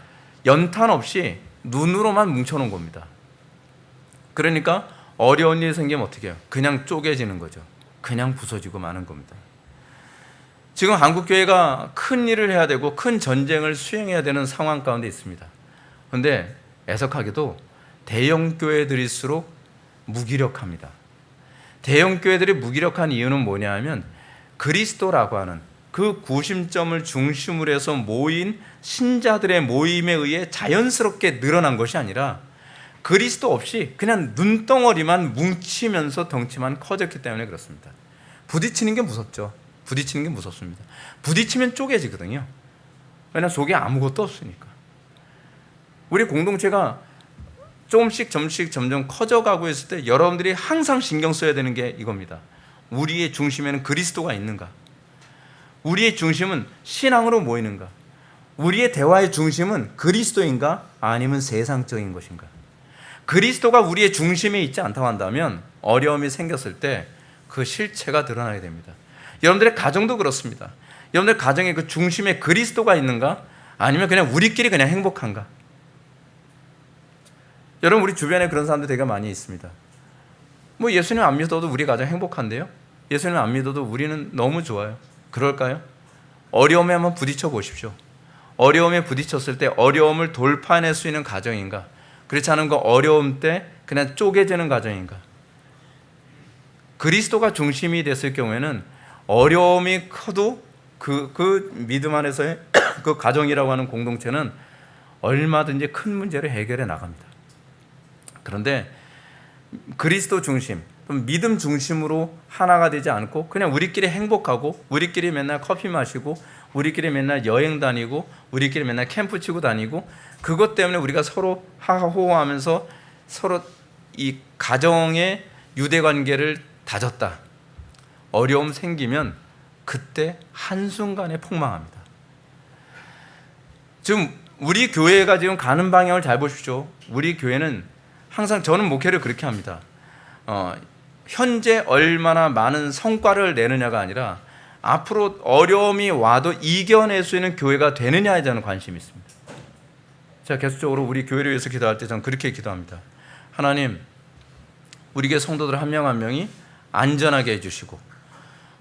연탄 없이 눈으로만 뭉쳐놓은 겁니다. 그러니까 어려운 일이 생기면 어떻게 해요? 그냥 쪼개지는 거죠. 그냥 부서지고 마는 겁니다. 지금 한국교회가 큰 일을 해야 되고 큰 전쟁을 수행해야 되는 상황 가운데 있습니다. 그런데 애석하게도 대형교회들일수록 무기력합니다. 대형교회들이 무기력한 이유는 뭐냐 하면 그리스도라고 하는 그 구심점을 중심으로 해서 모인 신자들의 모임에 의해 자연스럽게 늘어난 것이 아니라 그리스도 없이 그냥 눈덩어리만 뭉치면서 덩치만 커졌기 때문에 그렇습니다. 부딪히는 게 무섭죠. 부딪히는 게 무섭습니다. 부딪히면 쪼개지거든요. 왜냐하면 속에 아무것도 없으니까. 우리 공동체가 조금씩 점점 커져가고 있을 때 여러분들이 항상 신경 써야 되는 게 이겁니다. 우리의 중심에는 그리스도가 있는가? 우리의 중심은 신앙으로 모이는가? 우리의 대화의 중심은 그리스도인가? 아니면 세상적인 것인가? 그리스도가 우리의 중심에 있지 않다고 한다면 어려움이 생겼을 때 그 실체가 드러나게 됩니다. 여러분들의 가정도 그렇습니다. 여러분들 가정에 그 중심에 그리스도가 있는가? 아니면 그냥 우리끼리 그냥 행복한가? 여러분 우리 주변에 그런 사람들 되게 많이 있습니다. 뭐 예수님 안 믿어도 우리 가정 행복한데요? 예수님 안 믿어도 우리는 너무 좋아요. 그럴까요? 어려움에 한번 부딪혀 보십시오. 어려움에 부딪혔을 때 어려움을 돌파해낼 수 있는 가정인가? 그렇지 않은 거 어려움 때 그냥 쪼개지는 가정인가? 그리스도가 중심이 됐을 경우에는 어려움이 커도 그 믿음 안에서의 그 가정이라고 하는 공동체는 얼마든지 큰 문제를 해결해 나갑니다. 그런데 그리스도 중심, 믿음 중심으로 하나가 되지 않고 그냥 우리끼리 행복하고 우리끼리 맨날 커피 마시고 우리끼리 맨날 여행 다니고 우리끼리 맨날 캠프 치고 다니고 그것 때문에 우리가 서로 하하호호하면서 서로 이 가정의 유대관계를 다졌다. 어려움 생기면 그때 한순간에 폭망합니다. 지금 우리 교회가 지금 가는 방향을 잘 보십시오. 우리 교회는 항상 저는 목회를 그렇게 합니다. 현재 얼마나 많은 성과를 내느냐가 아니라 앞으로 어려움이 와도 이겨낼 수 있는 교회가 되느냐에 저는 관심이 있습니다. 제가 계속적으로 우리 교회를 위해서 기도할 때 저는 그렇게 기도합니다. 하나님, 우리 교회 성도들 한 명 한 명이 안전하게 해주시고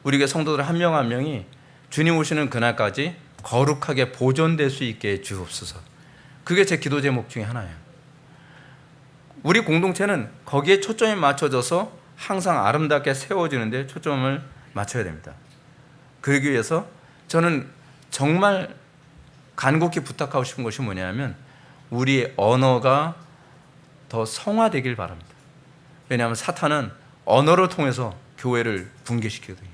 우리 교회 성도들 한 명 한 명이 주님 오시는 그날까지 거룩하게 보존될 수 있게 해주옵소서. 그게 제 기도 제목 중에 하나예요. 우리 공동체는 거기에 초점이 맞춰져서 항상 아름답게 세워지는데 초점을 맞춰야 됩니다. 그러기 위해서 저는 정말 간곡히 부탁하고 싶은 것이 뭐냐면 우리의 언어가 더 성화되길 바랍니다. 왜냐하면 사탄은 언어를 통해서 교회를 붕괴시키거든요.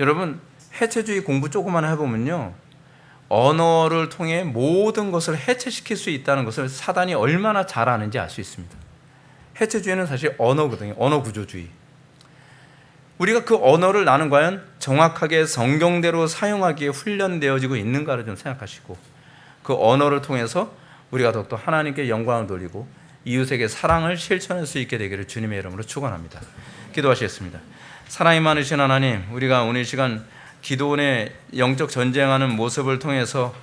여러분 해체주의 공부 조금만 해보면요, 언어를 통해 모든 것을 해체시킬 수 있다는 것을 사단이 얼마나 잘 아는지 알 수 있습니다. 해체주의는 사실 언어거든요. 언어 구조주의. 우리가 그 언어를 나는 과연 정확하게 성경대로 사용하기에 훈련되어지고 있는가를 좀 생각하시고, 그 언어를 통해서 우리가 더욱더 하나님께 영광을 돌리고 이웃에게 사랑을 실천할 수 있게 되기를 주님의 이름으로 축원합니다. 기도하시겠습니다. 사랑이 많으신 하나님, 우리가 오늘 이 시간 기도원의 영적 전쟁하는 모습을 통해서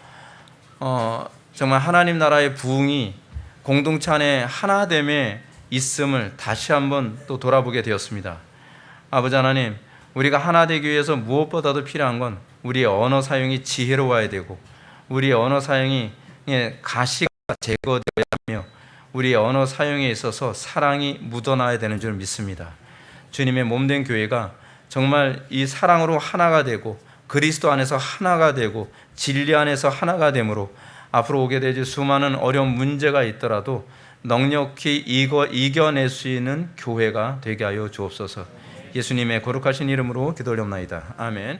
정말 하나님 나라의 부흥이 공동체 안에 하나됨에 있음을 다시 한번 또 돌아보게 되었습니다. 아버지 하나님, 우리가 하나 되기 위해서 무엇보다도 필요한 건 우리의 언어 사용이 지혜로워야 되고, 우리의 언어 사용이 가시가 제거되어야 하며, 우리의 언어 사용에 있어서 사랑이 묻어나야 되는 줄 믿습니다. 주님의 몸된 교회가 정말 이 사랑으로 하나가 되고 그리스도 안에서 하나가 되고 진리 안에서 하나가 되므로 앞으로 오게 되지 수많은 어려운 문제가 있더라도 넉넉히 이겨낼 수 있는 교회가 되게 하여 주옵소서. 예수님의 거룩하신 이름으로 기도 올려옵나이다. 아멘.